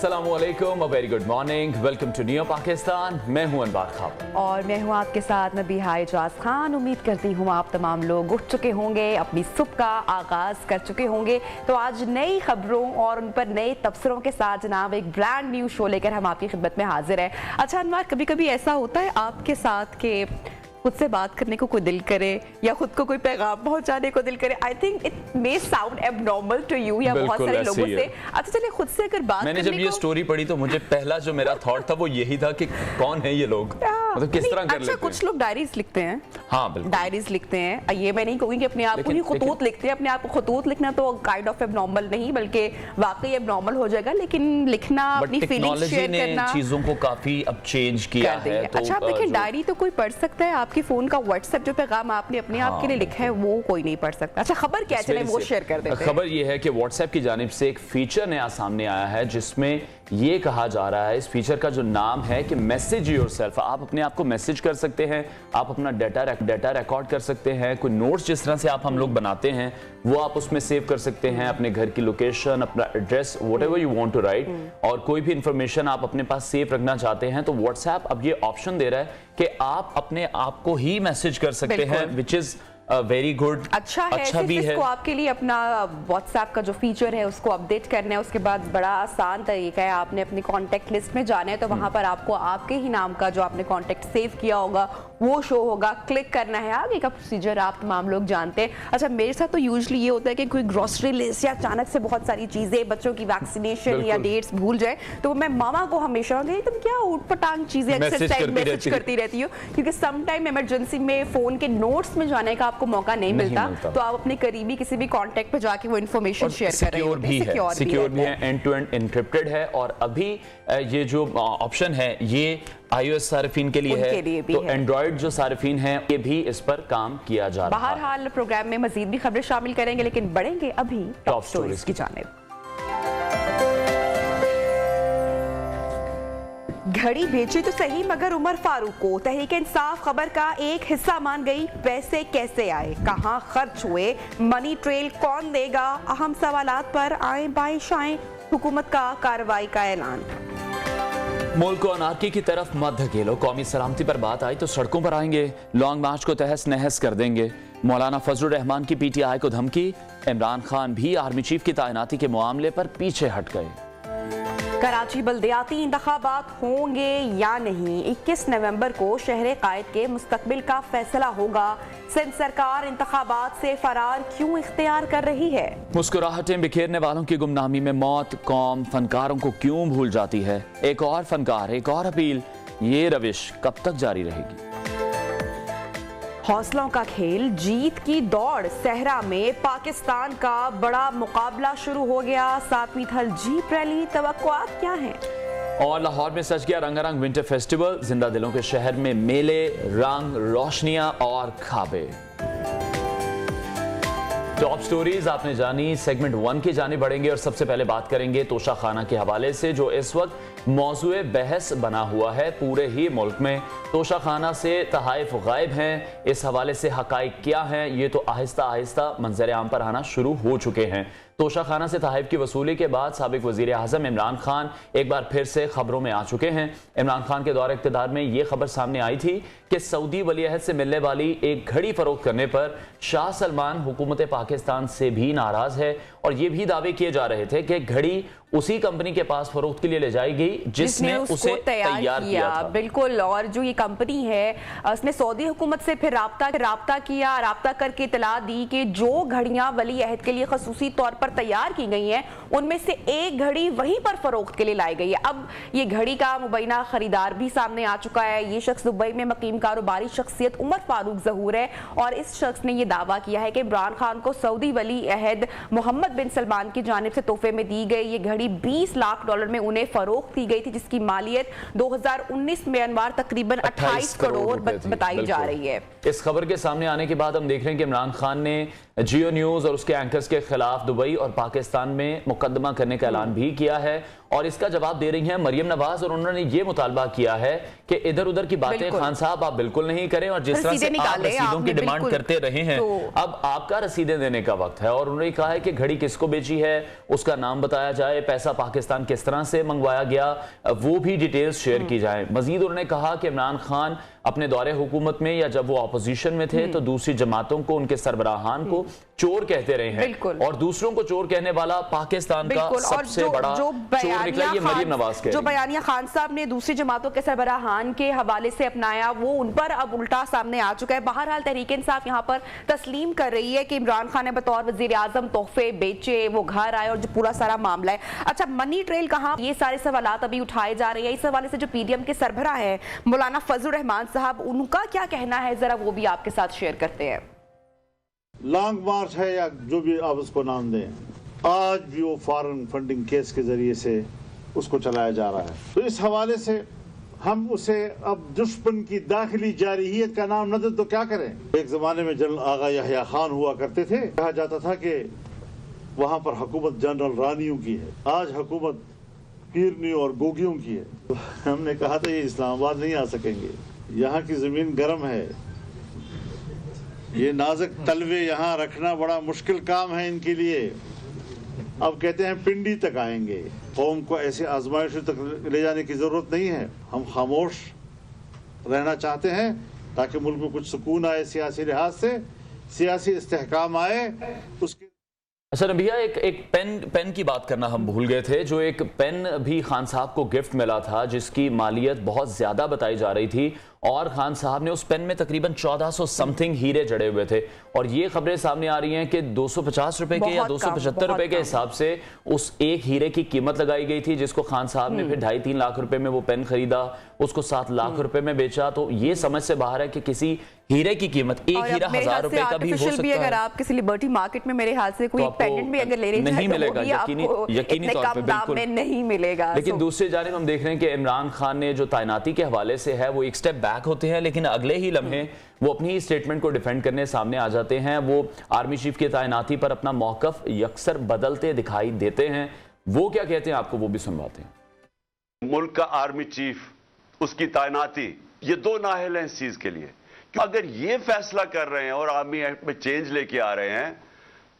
अस्सलामुअलैकुम, a very good morning, welcome to new Pakistan. मैं हूं अनवार खान और मैं हूं आपके साथ नबीहा इजाज खान। उम्मीद करती हूं आप तमाम लोग उठ चुके होंगे, अपनी सुबह का आगाज कर चुके होंगे। तो आज नई खबरों और उन पर नए तबसरों के साथ जनाब एक ब्रांड न्यू शो लेकर हम आपकी खिदमत में हाजिर हैं। अच्छा अनवार, कभी कभी ऐसा होता है आपके साथ कि खुद से बात करने को कोई दिल करे या खुद को कोई पैगाम पहुंचाने को दिल करे? I think it may sound abnormal to you या बहुत सारे लोगों से। अच्छा चलिए, खुद से अगर बात मैंने जब ये स्टोरी पढ़ी तो मुझे पहला जो मेरा थॉट था वो यही था कि कौन है ये लोग, मतलब किस तरह कर लेते हैं। कुछ लोग डायरीज लिखते हैं। हाँ बिल्कुल, डायरीज लिखते हैं। ये मैं नहीं कहूँगी कि अपने आप को ही खतूत लिखते हैं। अपने आप को खतूत लिखना तो काइंड ऑफ एबनॉर्मल नहीं बल्कि वाकई एबनॉर्मल हो जाएगा, लेकिन लिखना अपनी फीलिंग्स शेयर करना, चीजों को काफी अब चेंज किया है। अच्छा आप देखिए, डायरी तो कोई पढ़ सकता है, आपके फोन का व्हाट्सएप जो पैगाम आपने अपने आप के लिए लिखा है वो कोई नहीं पढ़ सकता। अच्छा खबर क्या चले वो शेयर कर देते हैं। खबर ये है कि व्हाट्सएप की जानिब से एक फीचर नया सामने आया है जिसमें ये कहा जा रहा है, इस फीचर का जो नाम है कि मैसेज योरसेल्फ। आप अपने आप को मैसेज कर सकते हैं, आप अपना डाटा रिकॉर्ड कर सकते हैं, कोई नोट्स जिस तरह से हम लोग बनाते हैं वो आप उसमें सेव कर सकते हैं, अपने घर की लोकेशन, अपना address, whatever you want to write, और कोई भी इंफॉर्मेशन आप अपने पास सेव रखना चाहते हैं तो व्हाट्सएप अब ये ऑप्शन दे रहा है कि आप अपने आप को ही मैसेज कर सकते हैं, विच इज वेरी गुड। अच्छा भी है। इसको आपके लिए अपना व्हाट्सएप का जो फीचर है उसको अपडेट करना है। उसके बाद बड़ा आसान तरीका है, आपने अपनी कॉन्टेक्ट लिस्ट में जाना है तो वहां पर आपको आपके ही नाम का जो आपने कॉन्टेक्ट सेव किया होगा वो शो होगा, क्लिक करना है। आगे का प्रोसीजर आप तमाम लोग जानते हैं। अच्छा मेरे साथ तो यूजुअली ये होता है कि कोई ग्रोसरी लिस्ट या अचानक से बहुत सारी चीजें, बच्चों की वैक्सीनेशन या डेट्स भूल जाए तो मैं मामा को हमेशा तुम क्या उठपटांग चीजें अक्सर मैसेज करती रहती हो, क्योंकि सम टाइम इमरजेंसी में फोन के नोट्स में जाने का आपको मौका नहीं मिलता तो आप अपने करीबी किसी भी कांटेक्ट पे जाके वो इंफॉर्मेशन शेयर कर रहे हो। सिक्योर भी है, एंड टू एंड एन्क्रिप्टेड है। और अभी ये जो ऑप्शन है ये iOS सार्फिन के लिए है, तो एंड्रॉइड जो सार्फिन हैं ये भी इस पर काम किया जा रहा है। बहरहाल प्रोग्राम में मजीद भी खबरें शामिल करेंगे, लेकिन बढ़ेंगे अभी टॉप स्टोरीज की जानिब। घड़ी बेची तो सही मगर उमर फारूक को तहरीक इंसाफ खबर का एक हिस्सा मान गई। पैसे कैसे आए, कहां खर्च हुए, मनी ट्रेल कौन देगा, अहम सवालात पर आए बाएं शाएं, हुकूमत का कार्रवाई का ऐलान। मुल्क को अनारकी की तरफ मत धकेलो, कौमी सलामती पर बात आई तो सड़कों पर आएंगे, लॉन्ग मार्च को तहस नहस कर देंगे। मौलाना फजलुर रहमान की PTI को धमकी, इमरान खान भी आर्मी चीफ की तैनाती के मामले पर पीछे हट गए। कराची बल्दियाती इंतखाबात होंगे या नहीं, 21 नवंबर को शहर कायद के मुस्तकबिल का फैसला होगा। सिंध सरकार इंतखाबात से फरार क्यों इख्तियार कर रही है? मुस्कुराहटें बिखेरने वालों की गुमनामी में मौत, कौम फनकारों को क्यों भूल जाती है? एक और फनकार, एक और अपील, ये रविश कब तक जारी रहेगी? हौसलों का खेल, जीत की दौड़, सहरा में पाकिस्तान का बड़ा मुकाबला शुरू हो गया। 7वीं थल जीप रैली, तवक्कुआत क्या हैं? और लाहौर में सज गया रंगारंग विंटर फेस्टिवल, जिंदा दिलों के शहर में मेले, रंग, रोशनियां और खाबे। टॉप स्टोरीज आपने जानी, सेगमेंट 1 की जानी बढ़ेंगे और सबसे पहले बात करेंगे तोशा खाना के हवाले से जो इस वक्त मौजूए बहस बना हुआ है पूरे ही मुल्क में। तोशा खाना से तहाइफ गायब हैं, इस हवाले से हकाइक क्या हैं ये तो आहिस्ता आहिस्ता मंजर आम पर आना शुरू हो चुके हैं। तोशा खाना से तहाइफ की वसूली के बाद साबिक वजीर आज़म इमरान खान एक बार फिर से खबरों में आ चुके हैं। इमरान खान के दौर इक़्तिदार में ये खबर सामने आई थी कि सऊदी वलीअहद से मिलने वाली एक घड़ी फरोख्त करने पर शाह सलमान हुकूमत पाकिस्तान से भी नाराज है और ये भी दावे किए जा रहे थे कि घड़ी उसी कंपनी के पास फरोख्त के लिए ले जाएगी जिसने उसे तैयार किया था। बिल्कुल, और जो ये कंपनी है उसने सऊदी हुकूमत से फिर राब्ता किया, राब्ता करके इतला दी कि जो घड़ियां वली अहद के लिए खसूसी तौर पर तैयार की गई हैं उनमें से एक घड़ी वहीं पर फरोख्त के लिए लाई गई है। अब ये घड़ी का मुबैना खरीदार भी सामने आ चुका है। ये शख्स दुबई में मकीम कारोबारी शख्सियत उमर फारूक ज़हूर है और इस शख्स ने यह दावा किया है कि इमरान खान को सऊदी वली अहद मोहम्मद बिन सलमान की जानिब से तोहफे में दी गई ये घड़ी $20 लाख में उन्हें फरोख्त की गई थी, जिसकी मालियत 2019 में अनवार तकरीबन 28 करोड़ बताई जा रही है। इस खबर के सामने आने के बाद हम देख रहे हैं कि इमरान खान ने जियो न्यूज और उसके एंकर्स के खिलाफ दुबई और पाकिस्तान में मुकदमा करने का ऐलान भी किया है और इसका जवाब दे रही हैं मरियम नवाज और उन्होंने ये मुतालबा किया है कि इधर उधर की बातें खान साहब आप बिल्कुल नहीं करें और जिस तरह से आप रसीदों की डिमांड करते रहे हैं अब आपका रसीदें देने का वक्त है। और उन्होंने कहा है कि घड़ी किसको बेची है उसका नाम बताया जाए, पैसा पाकिस्तान किस तरह से मंगवाया गया वो भी डिटेल्स शेयर की जाए। मजीद उन्होंने कहा कि इमरान खान अपने दौरे हुकूमत में या जब वो अपोजिशन में थे तो दूसरी जमातों को उनके सरबराहान को चोर कहते रहे हैं और दूसरों को चोर कहने वाला पाकिस्तान का सबसे बड़ा चोर निकला ये मरियम नवाज के। जो बयानिया खान साहब ने दूसरी जमातों के सरबराहान के हवाले से अपनाया वो उन पर अब उल्टा सामने आ चुका है। बहरहाल तहरीक इंसाफ यहाँ पर तस्लीम कर रही है कि इमरान खान ने बतौर वजीर आजम तोहफे बेचे, वो घर आए और जो पूरा सारा मामला है। अच्छा, मनी ट्रेल कहाँ, ये सारे सवालात अभी उठाए जा रहे हैं। इस हवाले से जो पीडीएम के सरबराह है मौलाना फजलुर रहमान साहब, उनका क्या कहना है जरा वो भी आपके साथ शेयर करते हैं। लॉन्ग मार्च है या जो भी आप उसको नाम दें, आज भी वो फॉरेन फंडिंग केस के जरिए से उसको चलाया जा रहा है। तो इस हवाले से हम उसे अब दुश्मन की दाखिली जारहियत का नाम न दें तो क्या करें। एक जमाने में जनरल आगा यहया खान हुआ करते थे, कहा जाता था कि वहां पर हुकूमत जनरल रानियों की है, आज हुकूमत पीरनियों और गोगियों की है। तो हमने कहा था ये इस्लामाबाद नहीं आ सकेंगे, यहाँ की जमीन गर्म है, ये नाजुक तलवे यहाँ रखना बड़ा मुश्किल काम है इनके लिए। अब कहते हैं पिंडी तक आएंगे, कौम को ऐसे आजमाइशों तक ले जाने की जरूरत नहीं है। हम खामोश रहना चाहते हैं ताकि मुल्क में कुछ सुकून आए, सियासी लिहाज से सियासी इस्तेहकाम आए। उसके अच्छा नबिया, एक पेन की बात करना हम भूल गए थे। जो एक पेन भी खान साहब को गिफ्ट मिला था जिसकी मालियत बहुत ज्यादा बताई जा रही थी और खान साहब ने उस पेन में तकरीबन 1400 समथिंग हीरे जड़े हुए थे और ये खबरें सामने आ रही हैं कि 250 रुपए के या 275 रुपए के हिसाब से उस एक हीरे की कीमत लगाई गई थी, जिसको खान साहब ने फिर 2.5-3 लाख रुपए में वो पेन खरीदा, उसको 7 लाख रुपए में बेचा। तो ये समझ से बाहर है कि किसी हीरे की कीमत, एक हीरा 1000 रुपए का भी हो सकता है। अगर आप किसी लिबर्टी मार्केट में मेरे हाथ से कोई पेंडेंट भी अगर ले रहे हैं नहीं मिलेगा, यकीनी तौर पे बिल्कुल नहीं मिलेगा। लेकिन दूसरी जानिब हम देख रहे हैं कि इमरान खान ने जो तैनाती के हवाले से है वो एक स्टेप बैक होते हैं, लेकिन अगले ही लम्हे वो अपनी ही स्टेटमेंट को डिफेंड करने सामने आ जाते हैं। वो आर्मी चीफ की तैनाती पर अपना मौकफ यकसर बदलते दिखाई देते हैं। वो क्या कहते हैं आपको वो भी सुनवाते हैं। मुल्क का आर्मी चीफ, उसकी तैनाती, ये दो नाहल हैं इस चीज के लिए। अगर ये फैसला कर रहे हैं और आर्मी एक्ट में चेंज लेके आ रहे हैं,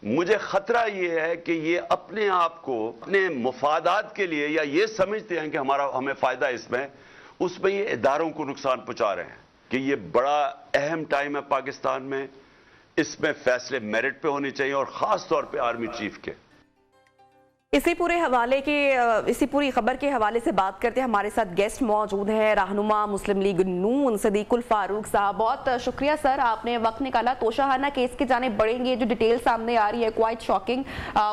मुझे खतरा ये है कि ये अपने आप को अपने मुफादात के लिए या ये समझते हैं कि हमें फायदा इसमें, उसमें ये इदारों को नुकसान पहुंचा रहे हैं कि ये बड़ा अहम टाइम है पाकिस्तान में, इसमें फैसले मेरिट पे होने चाहिए और खास तौर पे आर्मी चीफ के। इसी पूरी खबर के हवाले से बात करते हैं। हमारे साथ गेस्ट मौजूद हैं रहनुमा मुस्लिम लीग नून सदीकुल फारूक साहब। बहुत शुक्रिया सर, आपने वक्त निकाला। तोशाखाना केस की जानिब बढ़ेंगे, जो डिटेल सामने आ रही है क्वाइट शॉकिंग,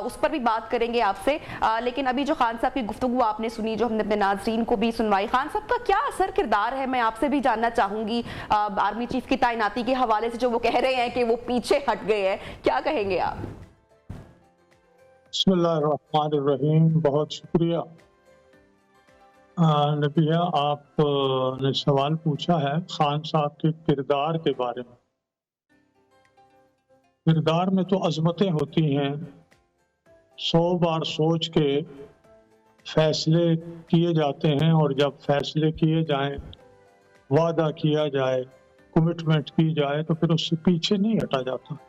उस पर भी बात करेंगे आपसे। लेकिन अभी जो खान साहब की गुफ्तगू आपने सुनी, जो हमने अपने नाजरीन को भी सुनवाई, खान साहब का क्या असर किरदार है, मैं आपसे भी जानना चाहूंगी। आर्मी चीफ की तैनाती के हवाले से जो वो कह रहे हैं कि वो पीछे हट गए हैं, क्या कहेंगे आप? बिस्मिल्लाहिर्रहमानिर्रहीम। बहुत शुक्रिया नबिया, आपने सवाल पूछा है खान साहब के किरदार के बारे में। किरदार में तो अजमतें होती हैं, 100 बार सोच के फैसले किए जाते हैं और जब फैसले किए जाएं, वादा किया जाए, कमिटमेंट की जाए तो फिर उससे पीछे नहीं हटा जाता।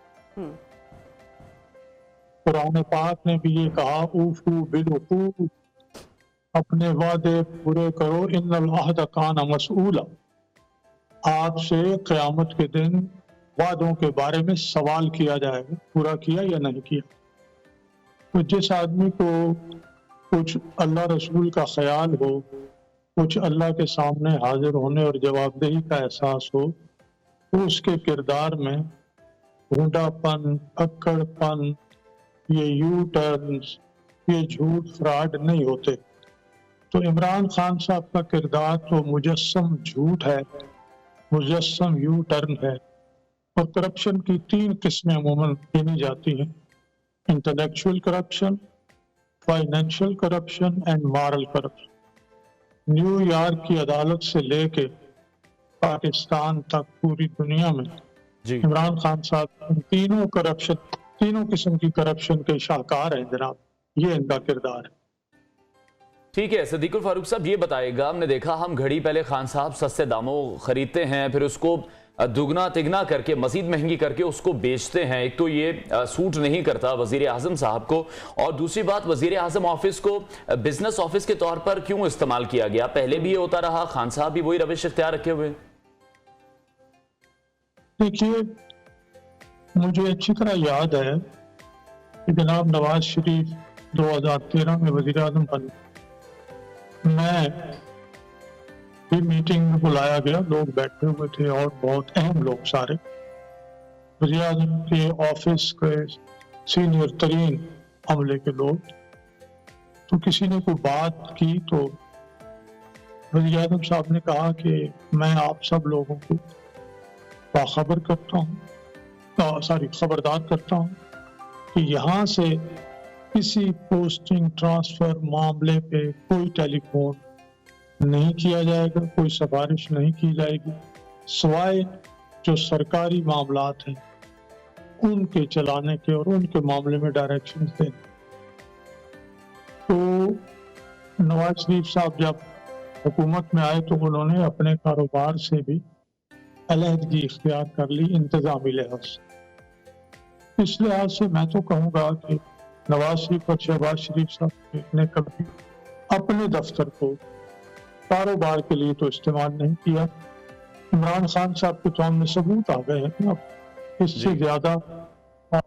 कुरान पाक ने भी ये कहा, ऊफू बिलउकूद, अपने वादे पूरे करो, इन्नल अहद कान मसऊला। आपसे क़यामत के दिन वादों के बारे में सवाल किया जाएगा, पूरा किया या नहीं किया। तो जिस आदमी को कुछ अल्लाह रसूल का ख्याल हो, कुछ अल्लाह के सामने हाजिर होने और जवाबदेही का एहसास हो, तो उसके किरदार में भूडापन, अक्कड़पन, ये यू टर्न्स, ये झूठ, फ्रॉड नहीं होते। तो इमरान खान साहब का किरदार तो मुजस्सम झूठ है, मुजस्सम यू टर्न है। और करप्शन की 3 किस्में अमूमन गिनी जाती हैं: intellectual corruption, financial corruption and moral corruption. New York की अदालत से लेके पाकिस्तान तक पूरी दुनिया में इमरान खान साहब इन तीनों करप्शन तीनों किस्म की करप्शन के शाहकार हैं जनाब, ये इनका किरदार है। ठीक है सदीकुल फारूक साहब, ये बताएगा, हमने देखा हम घड़ी पहले खान साहब सस्ते दामों खरीदते हैं, फिर उसको दुगना तिगना करके मजीद महंगी करके उसको बेचते हैं। एक तो ये सूट नहीं करता वजीर आजम साहब को, और दूसरी बात वजीर आजम ऑफिस को बिजनेस ऑफिस के तौर पर क्यों इस्तेमाल किया गया? पहले भी ये होता रहा, खान साहब भी वही रविश इख्तियार रखे हुए। देखिए, मुझे अच्छी तरह याद है कि जनाब नवाज शरीफ 2013 में वजीर आजम बने, मैं भी मीटिंग में बुलाया गया, लोग बैठे हुए थे और बहुत अहम लोग सारे, वज़ीर आज़म के ऑफिस के सीनियर तरीन अमले के लोग। तो किसी ने कोई बात की तो वज़ीर आज़म साहब ने कहा कि मैं आप सब लोगों को बाखबर करता हूँ, खबरदार करता हूँ कि यहाँ से किसी पोस्टिंग ट्रांसफर मामले पे कोई टेलीफोन नहीं किया जाएगा, कोई सिफारिश नहीं की जाएगी, सिवाय जो सरकारी मामलात हैं उनके चलाने के और उनके मामले में डायरेक्शन देने। तो नवाज शरीफ साहब जब हुकूमत में आए तो उन्होंने अपने कारोबार से भी अलहदगी इख्तियार कर ली इंतजामी लिहाज से। इस लिहाज से मैं तो कहूँगा कि नवाज शरीफ और शहबाज शरीफ साहब ने कभी अपने दफ्तर को कारोबार के लिए तो इस्तेमाल नहीं किया। इमरान खान साहब के सामने सबूत आ गए हैं, अब इससे ज्यादा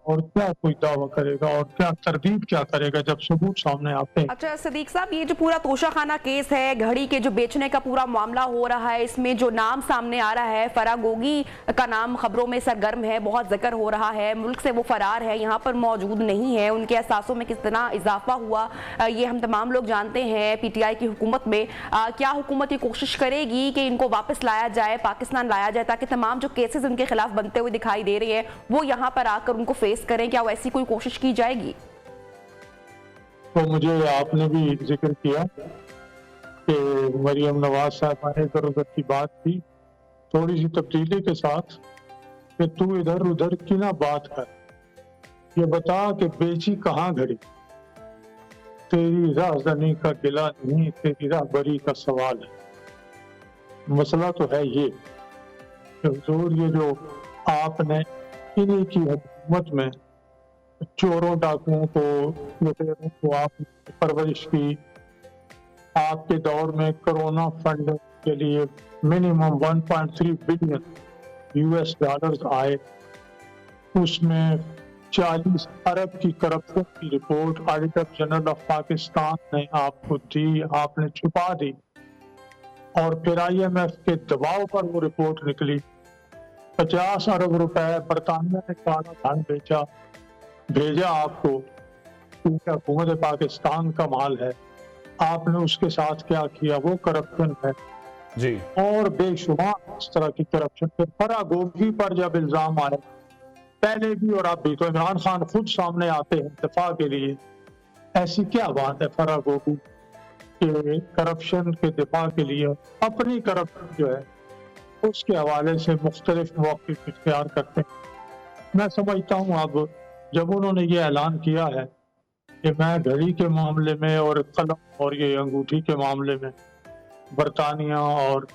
और क्या कोई दावा करेगा और क्या तरदीद क्या करेगा जब सबूत सामने आते हैं। अच्छा सदीक साहब, ये जो पूरा तोशाखाना केस है, घड़ी के जो बेचने का पूरा मामला हो रहा है, इसमें जो नाम सामने आ रहा है, फरागोगी का नाम खबरों में सरगर्म है, बहुत जिक्र हो रहा है, मुल्क से वो फरार है, यहाँ पर मौजूद नहीं है, उनके एहसासों में कितना इजाफा हुआ ये हम तमाम लोग जानते हैं। PTI की हुकूमत में क्या हुकूमत ये कोशिश करेगी कि इनको वापस लाया जाए, पाकिस्तान लाया जाए, ताकि तमाम जो केसेस उनके खिलाफ बनते हुए दिखाई दे रहे हैं वो यहाँ पर आकर उनको फेस करें? क्या वैसी कोई कोशिश की जाएगी? तो मुझे आपने भी जिक्र किया कि मरियम नवाज साहब ने इधर उधर की बात की, थोड़ी सी तब्दीली के साथ कि तू इधर उधर की ना बात कर, ये बता कि बेची कहाँ घड़ी, तेरी राहज़नी का गिला नहीं, तेरी राहबरी का सवाल है। मसला तो है ये कि हुजूर, ये जो आपने इन्हीं की हुकूमत में चोरों डाकुओं को लुटेरों को आपने परवरिश की, आपके दौर में कोरोना फंड के लिए मिनिमम 1.3 बिलियन US डॉलर्स आए, उसमें 40 अरब की करप्शन की report auditor general of Pakistan ने आपको दी, आपने छुपा दी, और फिर IMF के दबाव पर वो रिपोर्ट निकली। 50 अरब रुपए बरतानिया ने काला धन बेचा, भेजा आपको, क्योंकि हुकूमत पाकिस्तान का माल है, आपने उसके साथ क्या किया, वो करप्शन है जी। और बेशुमार इस तरह की करप्शन। फिर फरागोगी पर जब इल्जाम आए, पहले भी और अब भी, तो इमरान खान खुद सामने आते हैं दफा के लिए। ऐसी क्या बात है फरागोगी के करप्शन के दिफा के लिए अपनी करप्शन जो है उसके हवाले से मुख्तलिफ मौके इख्तियार करते हैं। मैं समझता हूँ अब जब उन्होंने ये ऐलान किया है कि मैं घड़ी के मामले में और कलम और ये अंगूठी के मामले में बरतानिया और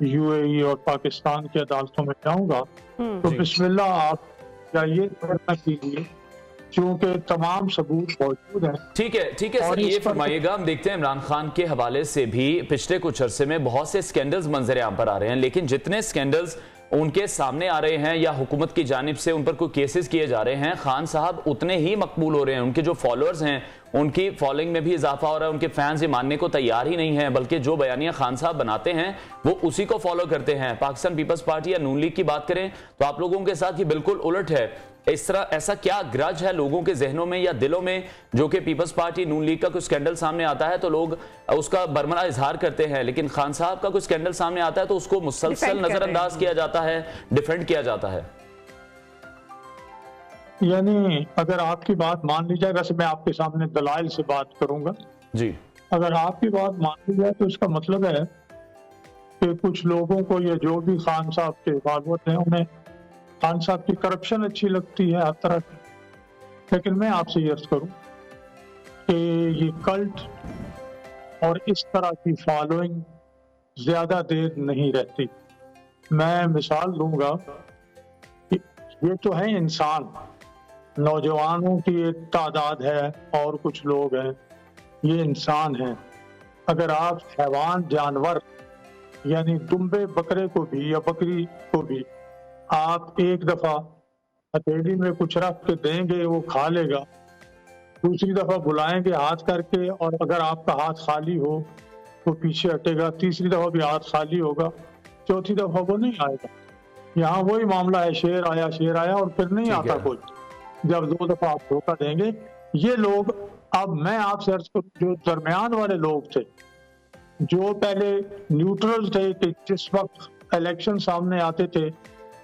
UAE और पाकिस्तान की अदालतों में जाऊंगा, तो बिस्मिल्लाह आप जाइए, प्रयत्न कीजिए, क्योंकि तमाम सबूत मौजूद हैं। ठीक है सर, ये फरमाइएगा, हम देखते हैं इमरान खान के हवाले से भी पिछले कुछ अरसे में बहुत से स्कैंडल्स मंजर आम पर आ रहे हैं, लेकिन जितने स्कैंडल्स उनके सामने आ रहे हैं या हुकूमत की जानिब से उन पर कोई केसेस किए जा रहे हैं, खान साहब उतने ही मकबूल हो रहे हैं, उनके जो फॉलोअर्स हैं उनकी फॉलोइंग में भी इजाफा हो रहा है, उनके फैंस ये मानने को तैयार ही नहीं है, बल्कि जो बयानियां खान साहब बनाते हैं वो उसी को फॉलो करते हैं। पाकिस्तान पीपल्स पार्टी या नून लीग की बात करें तो आप लोगों के साथ ये बिल्कुल उलट है। इस तरह ऐसा क्या ग्रज है लोगों के जहनों में या दिलों में, जो कि पीपल्स पार्टी नून लीग का कोई स्कैंडल सामने आता है तो लोग उसका बरमला इजहार करते हैं, लेकिन खान साहब का कोई स्कैंडल सामने आता है तो उसको मुसलसल नजरअंदाज किया जाता है, डिफेंड किया जाता है। यानी अगर आपकी बात मान ली जाए, वैसे मैं आपके सामने दलाइल से बात करूंगा जी, अगर आपकी बात मान ली जाए तो इसका मतलब है कि कुछ लोगों को ये जो भी खान साहब के फॉलोअर हैं उन्हें खान साहब की करप्शन अच्छी लगती है हर तरह की, लेकिन मैं आपसे ये अर्ज करूं कि ये कल्ट और इस तरह की फॉलोइंग ज्यादा देर नहीं रहती। मैं मिसाल दूंगा कि ये तो है इंसान, नौजवानों की एक तादाद है और कुछ लोग हैं, ये इंसान है। अगर आप हैवान जानवर यानी दुम्बे बकरे को भी या बकरी को भी आप एक दफा हथेली में कुछ रख के देंगे वो खा लेगा, दूसरी दफा बुलाएंगे हाथ करके और अगर आपका हाथ खाली हो वो पीछे हटेगा, तीसरी दफा भी हाथ खाली होगा, चौथी दफा वो नहीं आएगा। यहाँ वही मामला है, शेर आया और फिर नहीं आता कोई। जब 2 दफा आप धोखा देंगे ये लोग, अब मैं आपसे अर्ज करूं, जो दरमियान वाले लोग थे, जो पहले न्यूट्रल थे कि जिस वक्त इलेक्शन सामने आते थे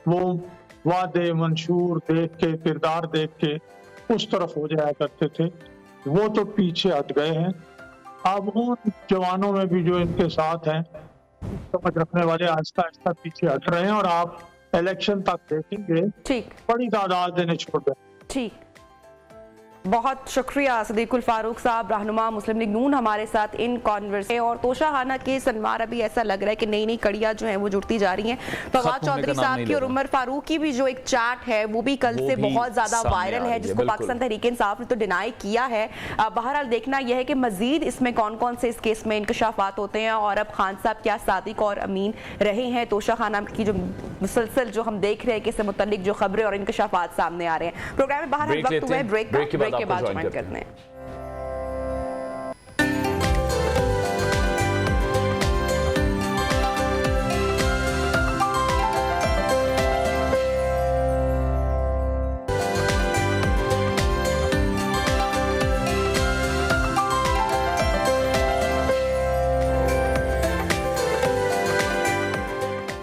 वो वादे मंशूर देख के, किरदार देख के उस तरफ हो जाया करते थे, वो तो पीछे हट गए हैं। अब उन जवानों में भी जो इनके साथ हैं समझ रखने वाले आहिस्ता आहिस्ता पीछे हट रहे हैं और आप इलेक्शन तक देखेंगे ठीक, बड़ी तादाद देने छोड़ रहे हैं। ठीक, बहुत शुक्रिया सदीकुल फारूक साहब, रहनुमा मुस्लिम लीग नून, हमारे साथ इन कॉन्वर्सेशन। और तोशाखाना के सनवार अभी ऐसा लग रहा है कि नई नई कड़ियां जो हैं वो जुड़ती जा रही हैं। फवाद चौधरी साहब की और उमर फारूक की भी जो एक चैट है वो भी कल से बहुत ज्यादा वायरल है, जिसको पाकिस्तान तहरीक इंसाफ ने तो डिनाई किया है। बहरहाल देखना यह है कि मजीद इसमें कौन कौन से इस केस में इंकशाफात होते हैं और अब खान साहब क्या सादिक और अमीन रहे हैं। तोशाखाना की जो मुसलसल जो हम देख रहे हैं कि इससे मुतल्लिक जो खबरें और इंकशाफात सामने आ रहे हैं। प्रोग्राम में बहरहाल वक्त हुआ है ब्रेक के बाद ज्वाइन करते हैं।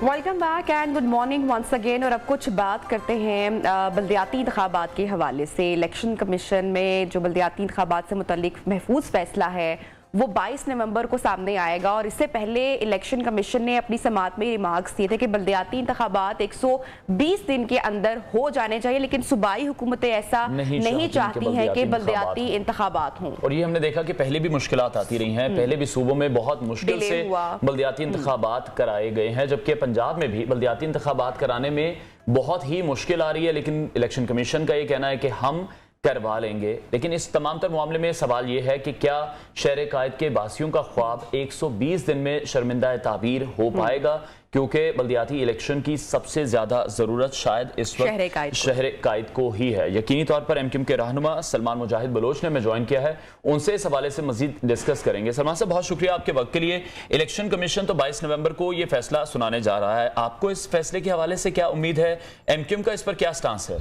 Welcome back and good morning once again. और अब कुछ बात करते हैं बल्दियाती इंतखाबात के हवाले से। इलेक्शन कमीशन में जो बल्दियाती इंतखाबात से मुतल्लिक महफूज फैसला है वो 22 नवंबर को सामने आएगा। और इससे पहले इलेक्शन कमीशन ने अपनी समाअत में रिमार्क्स दिए थे कि बल्दियाती इंतखाबात 120 दिन के अंदर हो जाने चाहिए, लेकिन सूबाई हुकूमतें ऐसा नहीं चाहती हैं कि बल्दियाती इंतखाबात हों। और ये हमने देखा कि पहले भी मुश्किलात आती रही हैं, पहले भी सूबों में बहुत मुश्किल से बल्दियाती इंतखाबात कराए गए हैं, जबकि पंजाब में भी बल्दियाती इंतखाबात कराने में बहुत ही मुश्किल आ रही है। लेकिन इलेक्शन कमीशन का ये कहना है कि हम करवा लेंगे। लेकिन इस तमाम तर मामले में सवाल यह है कि क्या शहर कायद के बासियों का ख्वाब 120 दिन में शर्मिंदा ताबीर हो पाएगा, क्योंकि बल्दियाती इलेक्शन की सबसे ज्यादा जरूरत शायद इस वक्त शहर कायद को ही है। यकीनी तौर पर एमक्यूएम के रहनुमा सलमान मुजाहिद बलोच ने हमें ज्वाइन किया है, उनसे इस हवाले से मजीद डिस्कस करेंगे। सलमान साहब बहुत शुक्रिया आपके वक्त के लिए। इलेक्शन कमीशन तो 22 नवंबर को ये फैसला सुनाने जा रहा है, आपको इस फैसले के हवाले से क्या उम्मीद है, एमक्यूएम का इस पर क्या स्टांस है?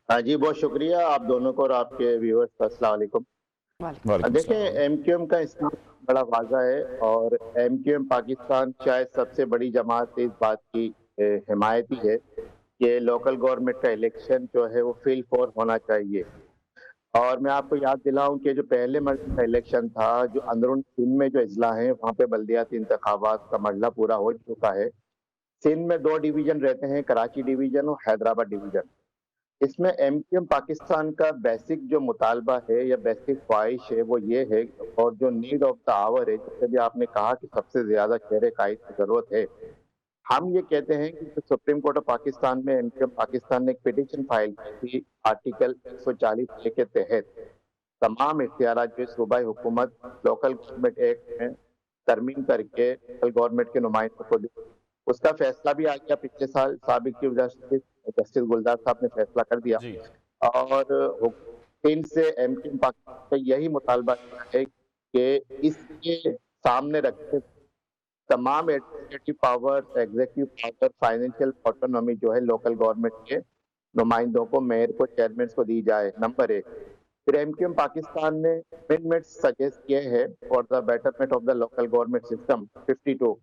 हाँ जी, बहुत शुक्रिया आप दोनों को और आपके व्यूअर्स का। अस्सलाम वालेकुम। देखिए, एमक्यूएम का इसमें बड़ा वाज़ा है और एमक्यूएम पाकिस्तान शायद सबसे बड़ी जमात इस बात की हिमायती है कि लोकल गवर्नमेंट का इलेक्शन जो है वो फील फॉर होना चाहिए। और मैं आपको याद दिलाऊं कि जो पहले मरहले का इलेक्शन था, जो अंदरून सिंध में जो अजला है वहाँ पे बल्दियाती इंतखाबात का मरहला पूरा हो चुका है। सिंध में 2 डिवीजन रहते हैं, कराची डिवीजन और हैदराबाद डिवीजन। इसमें एमक्यूएम पाकिस्तान का बेसिक जो मुतालबा है या बेसिक ख्वाहिश है वो ये है, और जो नीड ऑफ द आवर है, जैसे भी आपने कहा कि सबसे ज्यादा शहर कायद की जरूरत है, हम ये कहते हैं कि सुप्रीम कोर्ट ऑफ पाकिस्तान में एमक्यूएम पाकिस्तान ने एक पिटीशन फाइल की थी आर्टिकल 140 के तहत तमाम इख्तियारात जो सूबाई हुकूमत लोकल गवर्नमेंट एक्ट में तरमीम करके लोकल गवर्नमेंट के नुमाइंदों को दी। उसका फैसला भी आ गया पिछले साल, साबिक चीफ जस्टिस गुलजार साहब ने फैसला कर दिया। और इन से एमक्यूएम पाकिस्तान का यही मुतालबा है कि इसके सामने रखते तमाम administrative power, executive power, financial autonomy जो है लोकल गवर्नमेंट के नुमाइंदों को, मेयर को, चेयरमैन को दी जाए, नंबर 1। फिर एमक्यूएम पाकिस्तान ने अमेंडमेंट्स सजेस्ट किए हैं for the betterment of the local government system 52।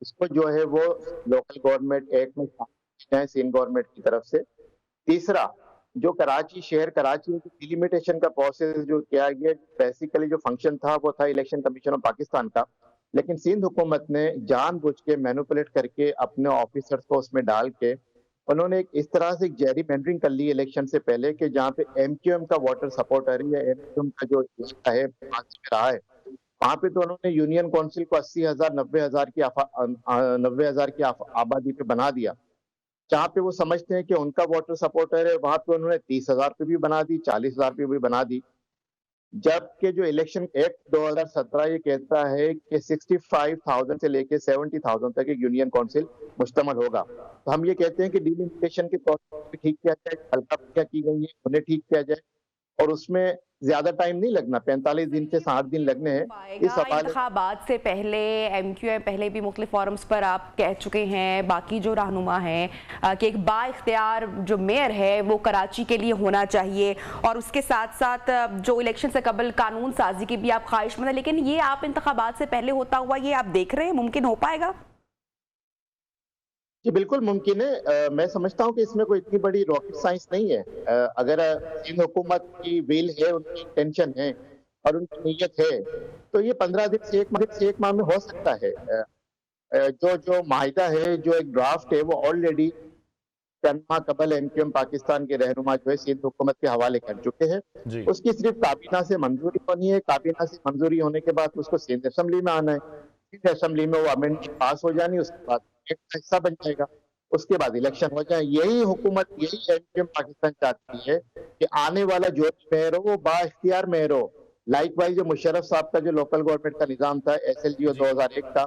इसको जो है वो लोकल गवर्नमेंट एक्ट में है सिंध गवर्नमेंट की तरफ से। तीसरा, जो कराची शहर कराची की डिलिमिटेशन का प्रोसेस जो किया गया, बेसिकली जो फंक्शन था वो था इलेक्शन कमीशन ऑफ पाकिस्तान का, लेकिन सिंध हुकूमत ने जानबूझ के मैनिपुलेट करके अपने ऑफिसर्स को उसमें डाल के उन्होंने एक इस तरह से जेरी मेंडरिंग कर ली इलेक्शन से पहले कि जहाँ पे एमक्यूएम का वोटर सपोर्टर है या एमक्यूएम का जो इलाका है रहा है, वहां पे तो उन्होंने यूनियन काउंसिल को 80,000 90,000 की आबादी पे बना दिया। जहाँ पे वो समझते हैं कि उनका वोटर सपोर्टर है, वहां पे उन्होंने 30,000 पे भी बना दी, 40,000 पे भी बना दी। जबकि जो इलेक्शन एक्ट 2017 ये कहता है कि 65,000 से लेके 70,000 तक एक यूनियन काउंसिल मुश्तमल होगा। तो हम ये कहते हैं कि डिलिमिटेशन के तौर पर ठीक किया जाए, हल्का क्या की गई है उन्हें ठीक किया जाए, और उसमें ज्यादा टाइम नहीं लगना, 45 दिन से 60 दिन लगने हैं। इस इंतखाबात से पहले एमक्यूएम पहले भी मुख्तलिफ फोरम्स पर आप कह चुके हैं, बाकी जो रहनुमा हैं, कि एक बाइख्तियार जो मेयर है वो कराची के लिए होना चाहिए, और उसके साथ साथ जो इलेक्शन से कबल कानून साजी की भी आप ख्वाहिशमंद है, लेकिन ये आप इंतखाबात से पहले होता हुआ ये आप देख रहे हैं मुमकिन हो पाएगा? जी बिल्कुल मुमकिन है। मैं समझता हूँ कि इसमें कोई इतनी बड़ी रॉकेट साइंस नहीं है। अगर सिंध हुकूमत की विल है, उनकी इंटेंशन है और उनकी नीयत है, तो ये 15 दिन से एक माह में हो सकता है। जो माहिदा है, जो एक ड्राफ्ट है, वो ऑलरेडी चंद माह कबल एमक्यूएम पाकिस्तान के रहनुमा जो है सिंध हुकूमत के हवाले कर चुके हैं। उसकी सिर्फ काबीना से मंजूरी होनी है, काबीना से मंजूरी होने के बाद उसको सिंध असेंबली में आना है, सिंध असेंबली में वो अमेंडमेंट पास हो जानी, उसके बाद एक हिस्सा बन जाएगा, उसके बाद इलेक्शन हो जाए। यही हुकूमत, यही एमक्यूएम पाकिस्तान चाहती है कि आने वाला जो मेयर हो वो बाइख्तियार मेयर हो। लाइकवाइज जो मुशर्रफ साहब का जो लोकल गवर्नमेंट का निजाम था SLGO 2001 का,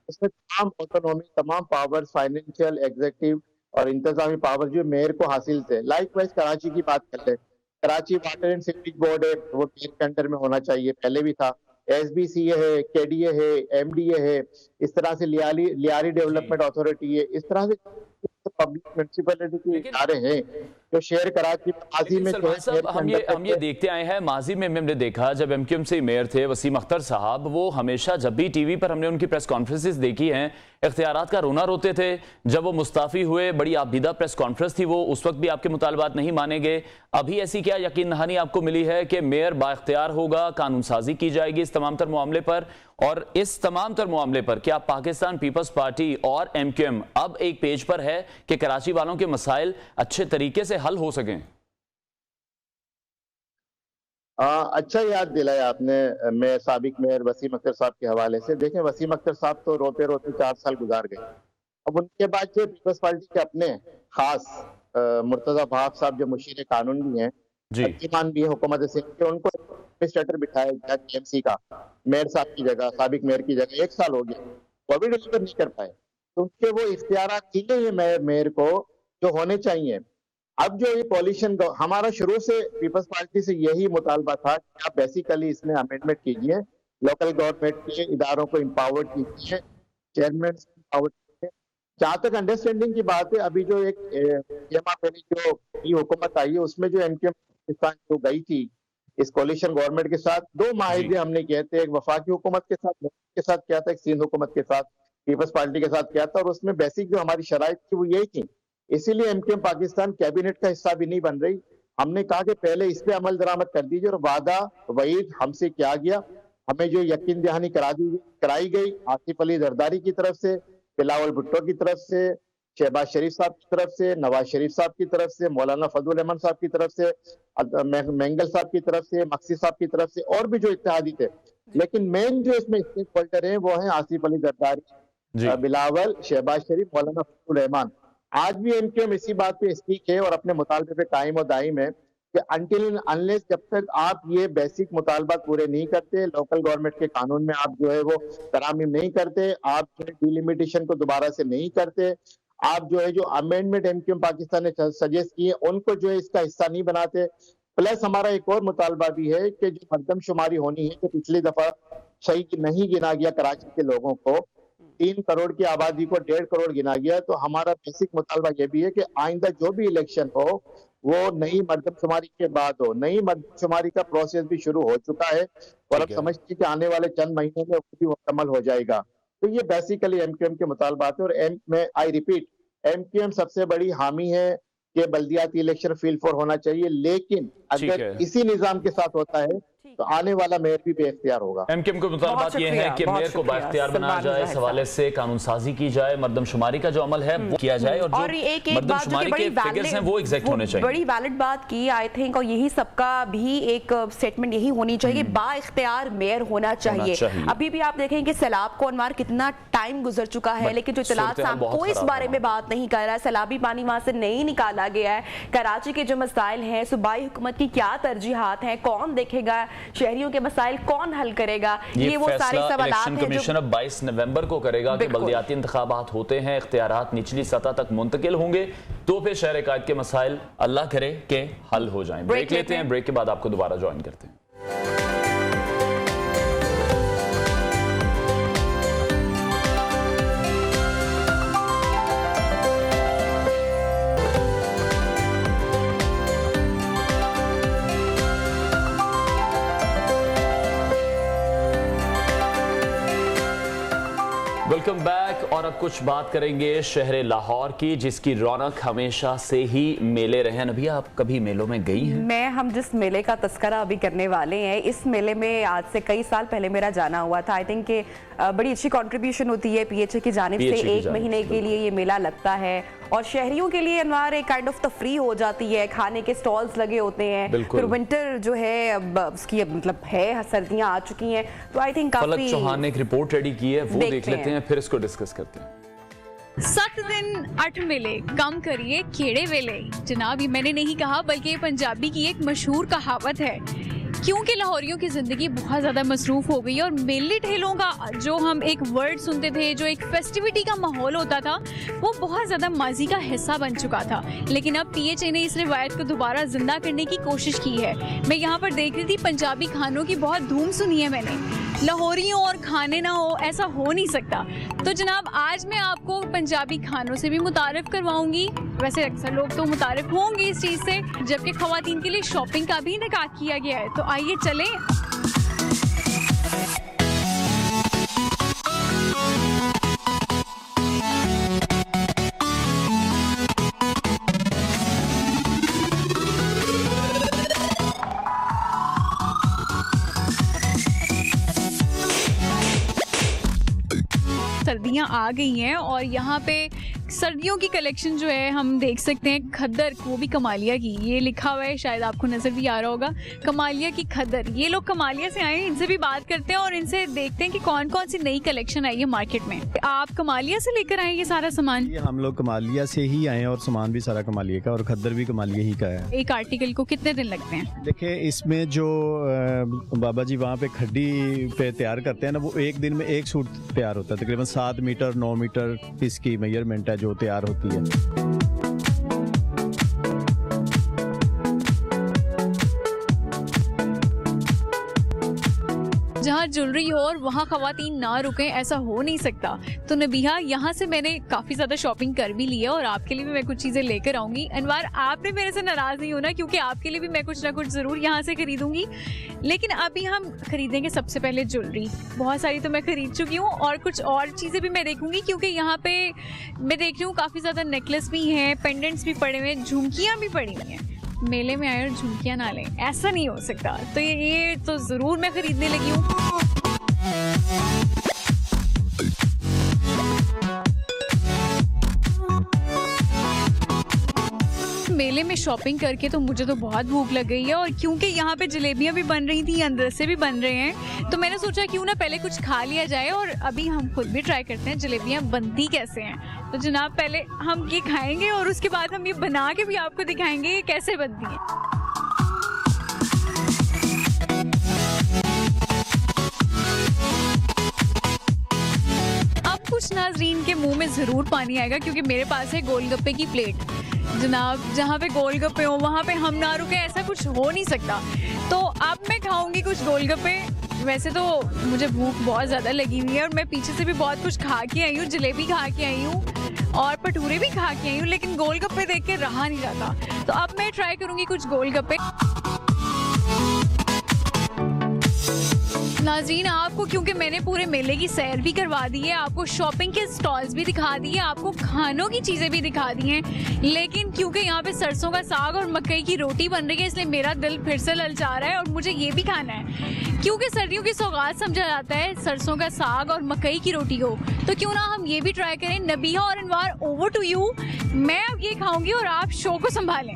उसमें तमाम ऑटोनॉमी, तमाम पावर्स, फाइनेंशियल, एग्जीक्यूटिव और इंतजामी पावर जो मेयर को हासिल थे। लाइकवाइज कराची की बात कर ले, Karachi water and sewerage board है, वो मेयर के अंडर में होना चाहिए, पहले भी था। SBCA है, KDA है, MDA है, इस तरह से लियारी डेवलपमेंट अथॉरिटी है, इस तरह से पब्लिक म्युनिसिपैलिटी के इदारे हैं जो शेयर कराची माजी में हम ये देखते आए हैं। माजी में हमने देखा जब एमक्यूएम से मेयर थे वसीम अख्तर साहब, वो हमेशा जब भी टीवी पर हमने उनकी प्रेस कॉन्फ्रेंसेस देखी हैं, इख्तियारात का रोना रोते थे। जब वो मुस्ताफी हुए, बड़ी आबिदा प्रेस कॉन्फ्रेंस थी, वो उस वक्त भी आपके मुतालबात नहीं माने गए। अभी ऐसी क्या यकीन दहानी आपको मिली है कि मेयर बाइख्तियार होगा, कानून साजी की जाएगी इस तमाम तर मामले पर? और इस तमाम तर मामले पर क्या पाकिस्तान पीपल्स पार्टी और एमक्यूएम अब एक पेज पर है कि कराची वालों के मसाइल अच्छे तरीके से हल हो सकें? अच्छा याद दिलाया आपने मैं साबिक मेयर वसीम अख्तर साहब के हवाले से। देखें, वसीम अख्तर साहब तो रोते रोते 4 साल गुजार गए। अब उनके बाद जो पीपल्स पार्टी के अपने खास मुर्तजा भाग साहब जो मुशीर कानून भी हैं, तर्जुमान भी है हुकूमत सिंध के, उनको एडमिनिस्ट्रेटर बिठाया गया TMC का मेयर साहब की जगह, साबिक मेयर की जगह। 1 साल हो गया, वो भी डिलीवर नहीं कर पाए। तो उनके वो इख्तियारात दिए हैं मेयर को जो होने चाहिए। अब जो ये पॉलिशन हमारा शुरू से पीपल्स पार्टी से यही मुतालबा था कि आप बेसिकली इसमें अमेंडमेंट कीजिए, लोकल गवर्नमेंट के इदारों को एम्पावर्ड कीजिए, चेयरमैन एम्पावर्ड कीजिए। जहाँ तक अंडरस्टैंडिंग की बात है, अभी जो एक पहले जो ये हुकूमत आई है उसमें जो एमक्यूएम पाकिस्तान जो गई थी इस कोलिशन गवर्नमेंट के साथ, 2 माहिदे हमने किए थे, एक वफाकी हुकूमत के साथ किया था, एक सिंध हुकूमत के साथ, पीपल्स पार्टी के साथ किया था, और उसमें बेसिक जो हमारी शराइत थी वो यही थी। इसीलिए एमक्यूएम पाकिस्तान कैबिनेट का हिस्सा भी नहीं बन रही। हमने कहा कि पहले इस पे अमल दरामद कर दीजिए, और वादा वईद हमसे किया गया, हमें जो यकीन दहानी कराई गई आसिफ अली जरदारी की तरफ से, बिलावल भुट्टो की तरफ से, शहबाज शरीफ साहब की तरफ से, नवाज शरीफ साहब की तरफ से, मौलाना फजल रहमान साहब की तरफ से, मेंगल साहब की तरफ से, मक्सी साहब की तरफ से, और भी जो इत्तेहादी थे। लेकिन मेन जो इसमें स्टेक होल्डर है वो है आसिफ अली जरदारी, बिलावल, शहबाज शरीफ, मौलाना फजल रहमान। आज भी एमक्यूएम इसी बात पे स्पीक है और अपने मुतालबे पे कायम और दायम है कि अनटिल अनलेस जब तक आप ये बेसिक मुतालबा पूरे नहीं करते, लोकल गवर्नमेंट के कानून में आप जो है वो तरामीम नहीं करते, आप जो है डिलिमिटेशन को दोबारा से नहीं करते, आप जो है जो अमेंडमेंट एमक्यूएम पाकिस्तान ने सजेस्ट किए उनको जो है इसका हिस्सा नहीं बनाते। प्लस हमारा एक और मुतालबा भी है कि जो मरदमशुमारी होनी है, जो पिछली दफा सही नहीं गिना गया कराची के लोगों को, 3 करोड़ की आबादी को 1.5 करोड़ गिना गया, तो हमारा बेसिक मुतालबा ये भी है कि आइंदा जो भी इलेक्शन हो वो नई मरदमशुमारी के बाद हो। नई मरदमशुमारी का प्रोसेस भी शुरू हो चुका है और अब समझते कि आने वाले चंद महीनों में वो भी मुकम्मल हो जाएगा। तो ये बेसिकली एमक्यूएम के मुतालबात है। और आई रिपीट, एमक्यूएम सबसे बड़ी हामी है कि बल्दियाती इलेक्शन फील फॉर होना चाहिए, लेकिन अगर इसी निजाम के साथ होता है तो आने वाला मेयर भी बेख्तियार होगा। एमक्यूएम के मुताबिक बात यह है कि मेयर को बाख्तियार बनाया जाए, इस हवाले से कानून साजी की जाए, मर्दमशुमारी का जो अमल है वो किया जाए और एक मर्दमशुमारी के फिगर्स हैं वो एग्जैक्ट होने चाहिए। बड़ी वैलिड बात की आई थिंक, और यही सबका भी एक स्टेटमेंट यही होनी चाहिए, बाइख्तियार मेयर होना चाहिए। अभी भी आप देखें कि सैलाब को अनवार कितना टाइम गुजर चुका है, लेकिन जो इत्तलात साहब कोई इस बारे में बात नहीं कर रहा है, सैलाबी पानी वहां से नहीं निकाला गया है। कराची के जो मसाइल हैं, सूबाई हुकूमत की क्या तरजीहात हैं, कौन देखेगा, शहरियों के मसाइल कौन हल करेगा, ये वो सारे सवाल हैं। कमीशन अब 22 नवंबर को करेगा कि बल्दियाती इंतखाबात होते हैं, इख्तियारात निचली सतह तक मुंतकिल होंगे, तो फिर शहर कायद के मसाइल अल्लाह करे कि हल हो जाएं। ब्रेक लेते हैं, ब्रेक के बाद आपको दोबारा ज्वाइन करते हैं। Welcome back. और अब कुछ बात करेंगे शहर लाहौर की, जिसकी रौनक हमेशा से ही मेले रहे हैं। अभी आप कभी मेलों में गई हैं? हम जिस मेले का तस्करा अभी करने वाले हैं, इस मेले में आज से कई साल पहले मेरा जाना हुआ था। आई थिंक कि बड़ी अच्छी कंट्रीब्यूशन होती है पीएचए की जानिब से, 1 महीने के लिए ये मेला लगता है और शहरियों के लिए अनवार एक काइंड ऑफ तफरी हो जाती है, खाने के स्टॉल्स लगे होते हैं। फिर विंटर जो है अब उसकी मतलब है, सर्दियां आ चुकी हैं, तो आई थिंक काफी। फलक चौहान ने एक रिपोर्ट रेडी की है, वो देख लेते हैं, फिर इसको डिस्कस करते हैं। 7 दिन 8 मेले, कम करिए खेड़े वेले। जनाब, ये मैंने नहीं कहा, बल्कि ये पंजाबी की एक मशहूर कहावत है, क्योंकि लाहौरियों की जिंदगी बहुत ज्यादा मसरूफ हो गई है और मेले ठेलों का जो हम एक वर्ड सुनते थे, जो एक फेस्टिविटी का माहौल होता था, वो बहुत ज्यादा माजी का हिस्सा बन चुका था। लेकिन अब पीएचए ने इस रिवायत को दोबारा जिंदा करने की कोशिश की है। मैं यहाँ पर देख रही थी, पंजाबी खानों की बहुत धूम सुनी है मैंने, लाहौरियों और खाने ना हो, ऐसा हो नहीं सकता। तो जनाब, आज मैं आपको पंजाबी खानों से भी मुतारिफ करवाऊंगी। वैसे अक्सर लोग तो मुतारिफ होंगे इस चीज से, जबकि खवातीन के लिए शॉपिंग का भी इनेकाद किया गया है। तो आइए चलें। सर्दियां आ गई हैं और यहाँ पे सर्दियों की कलेक्शन जो है हम देख सकते हैं। खद्दर, वो भी कमालिया की, ये लिखा हुआ है, शायद आपको नजर भी आ रहा होगा, कमालिया की खद्दर। ये लोग कमालिया से आए हैं, इनसे भी बात करते हैं और इनसे देखते हैं कि कौन कौन सी नई कलेक्शन आई है मार्केट में। आप कमालिया से लेकर आए ये सारा सामान? ये हम लोग कमालिया से ही आए और सामान भी सारा कमालिया का और खद्दर भी कमालिया ही का है। एक आर्टिकल को कितने दिन लगते हैं? देखिए, इसमें जो बाबा जी वहाँ पे खड्डी पे तैयार करते हैं ना, वो एक दिन में एक सूट तैयार होता है। तकरीबन 7 मीटर 9 मीटर इसकी मेजरमेंट है जो तैयार होती है। जहाँ ज्वेलरी हो और वहाँ खवातीन ना रुकें, ऐसा हो नहीं सकता। तो नबीहा, यहाँ से मैंने काफी ज्यादा शॉपिंग कर भी ली है और आपके लिए भी मैं कुछ चीजें लेकर आऊंगी। अनवार, आपने मेरे से नाराज नहीं होना, क्योंकि आपके लिए भी मैं कुछ ना कुछ जरूर यहाँ से खरीदूंगी। लेकिन अभी हम खरीदेंगे सबसे पहले ज्वेलरी। बहुत सारी तो मैं खरीद चुकी हूँ और कुछ और चीजें भी मैं देखूंगी, क्योंकि यहाँ पे मैं देख रही हूँ काफी ज्यादा नेकलेस भी हैं, पेंडेंट्स भी पड़े हुए हैं, झुमकियाँ भी पड़ी हुई हैं। मेले में आए और झुमकियाँ ना लें, ऐसा नहीं हो सकता। तो ये तो जरूर मैं खरीदने लगी हूँ। मेले में शॉपिंग करके तो मुझे तो बहुत भूख लग गई है और क्योंकि यहाँ पे जलेबियाँ भी बन रही थी, अंदर से भी बन रहे हैं, तो मैंने सोचा क्यों ना पहले कुछ खा लिया जाए और अभी हम खुद भी ट्राई करते हैं जलेबियाँ बनती कैसे हैं। तो जनाब, पहले हम ये खाएंगे और उसके बाद हम ये बना के भी आपको दिखाएंगे ये कैसे बनती हैं। अब कुछ नाज़रीन के मुंह में जरूर पानी आएगा, क्योंकि मेरे पास है गोलगप्पे की प्लेट। जनाब, जहाँ पे गोलगप्पे हो वहाँ पे हम ना रुके, ऐसा कुछ हो नहीं सकता। तो अब मैं खाऊंगी कुछ गोलगप्पे। वैसे तो मुझे भूख बहुत ज़्यादा लगी हुई है और मैं पीछे से भी बहुत कुछ खा के आई हूँ, जलेबी खा के आई हूँ और भटूरे भी खा के आई हूँ, लेकिन गोलगप्पे देख के रहा नहीं जाता। तो अब मैं ट्राई करूँगी कुछ गोलगप्पे। नाज़रीन, आपको क्योंकि मैंने पूरे मेले की सैर भी करवा दी है, आपको शॉपिंग के स्टॉल्स भी दिखा दिए, आपको खानों की चीज़ें भी दिखा दी हैं, लेकिन क्योंकि यहाँ पे सरसों का साग और मकई की रोटी बन रही है, इसलिए मेरा दिल फिर से ललचा रहा है और मुझे ये भी खाना है। क्योंकि सर्दियों की सौगात समझा जाता है सरसों का साग और मकई की रोटी को, तो क्यों ना हम ये भी ट्राई करें। नबीहा और अनवार, ओवर टू यू। मैं अब ये खाऊंगी और आप शो को संभालें।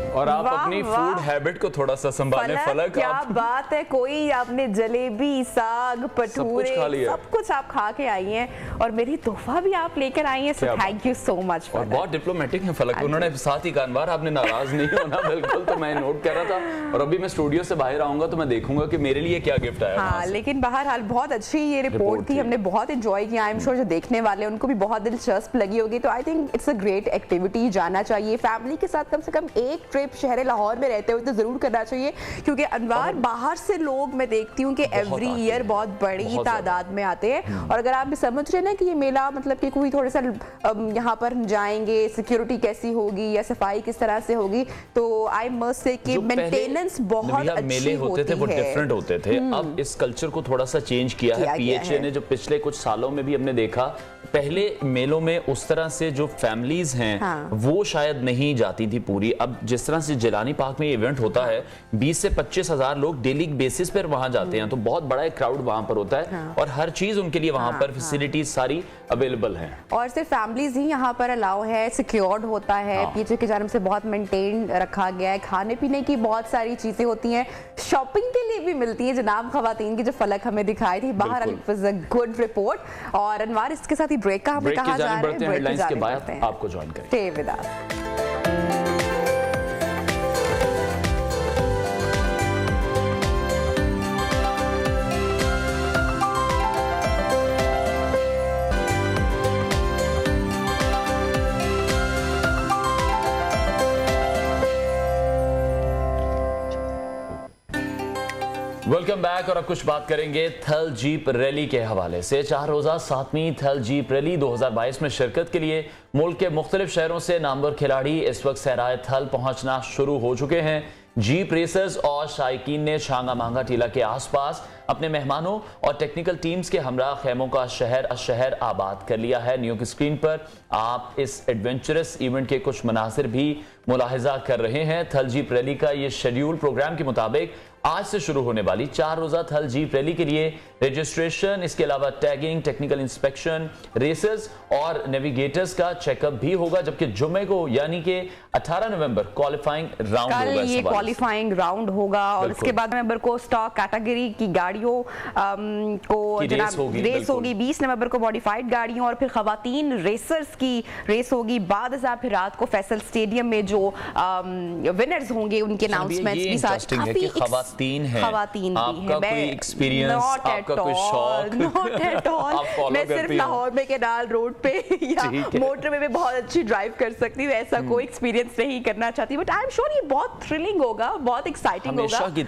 और आप अपनी फूड हैबिट को थोड़ा सा संभालें। फलक, क्या बात है, कोई आपने जलेबी, साग, पटूरे सब कुछ आप खा के आई हैं और मेरी तोहफा भी आप लेकर आई हैं, so thank you so much. और बहुत डिप्लोमेटिक है फलक, उन्होंने साथ ही कहा अनवार आपने नाराज नहीं होना बिल्कुल, तो मैं नोट कर रहा था। और अभी मैं स्टूडियो से बाहर आऊंगा तो मैं देखूंगा कि मेरे लिए क्या गिफ्ट आया। हाँ, लेकिन बहरहाल बहुत अच्छी ये रिपोर्ट थी, हमने बहुत एंजॉय किया। आई एम श्योर जो देखने वाले उनको भी बहुत दिलचस्प लगी होगी। तो I think it's a great activity, जाना चाहिए फैमिली के साथ। कम से कम एक ट्रिप शहर लाहौर में रहते हुए तो जरूर करना चाहिए, क्योंकि अनवार बाहर से लोग मैं देखती हूँ कि एवरी ईयर बहुत बड़ी तादाद में आते हैं। और अगर आप भी समझ रहे ना कि ये मेला मतलब कि कोई थोड़ा सा यहाँ पर जाएंगे, सिक्योरिटी कैसी होगी या सफाई किस तरह से होगी, तो आई मस्ट से कि मेंटेनेंस बहुत अच्छी मेले होते थे, वो डिफरेंट होते थे। अब इस कल्चर को थोड़ा सा चेंज किया है पीएचए ने, जो पिछले कुछ सालों में भी हमने देखा। पहले मेलों में उस तरह से जो फैमिलीज हैं वो शायद नहीं जाती थी पूरी। अब जिस तरह से जिलानी पार्क में इवेंट होता है, 20 से 25 हजार लोग डेली बेसिस पर वहां जाते हैं, तो बहुत बड़ा एक क्राउड वहां पर होता है और हर चीज उनके लिए वहां पर फैसिलिटीज सारी अवेलेबल हैं। और सिर्फ फैमिलीज ही यहाँ पर अलाउ है, सिक्योर्ड होता है, पीछे की जानिब से बहुत मेंटेन रखा गया है। खाने पीने की बहुत सारी चीजें होती हैं, शॉपिंग के लिए भी मिलती है जनाब खवातीन की, जो फलक हमें दिखाई थी। बाहर गुड रिपोर्ट। और अनवार, इसके साथ ही ब्रेक का हमें कहा जा रहा है, हेडलाइंस के बाद आपको ज्वाइन करें। Stay with us. Welcome back. और अब कुछ बात करेंगे थल जीप रैली के हवाले से। 4 रोजा 7वीं थल जीप रैली 2022 में शिरकत के लिए मुल्क के मुख्तलिफ शहरों से नामवर खिलाड़ी इस वक्त सहराए थल पहुंचना शुरू हो चुके हैं। जीप रेसर्स और शायकीन ने छांगा मांगा टीला के आसपास अपने मेहमानों और टेक्निकल टीम्स के हमरा खेमों का शहर आबाद कर लिया है। न्यूज़ स्क्रीन पर आप इस एडवेंचरस इवेंट के कुछ मनासिर भी मुलाहिजा कर रहे हैं। थल जीप रैली का ये शेड्यूल प्रोग्राम के मुताबिक आज से शुरू होने वाली 4 रोजा थल जीप रैली के लिए रजिस्ट्रेशन, इसके अलावा टैगिंग, टेक्निकल इंस्पेक्शन, रेसर्स और नेविगेटर्स का चेकअप भी होगा। जबकि जुम्मे को यानी कि 18 नवंबर क्वालिफाइंग राउंड होगा। ये क्वालिफाइंग राउंड होगा और उसके बाद नवंबर को स्टॉक कैटेगरी की गाड़ियों को रेस होगी। 20 नवंबर को मॉडिफाइड गाड़ियों और फिर खवातीन रेसर्स की रेस होगी। बाद फिर रात को फैसल स्टेडियम में जो विनर्स होंगे उनके अनाउंसमेंट्स भी साथ खवातीन है। आपका कोई एक्सपीरियंस, आपका कोई शौक? Not at all. मैं सिर्फ लाहौर में केनाल रोड पे या मोटरवे में बहुत अच्छी ड्राइव कर सकती हूँ, ऐसा कोई एक्सपीरियंस नहीं करना चाहती। बट आई एम श्योर ये बहुत थ्रिलिंग होगा, बहुत एक्साइटिंग होगा, हमेशा की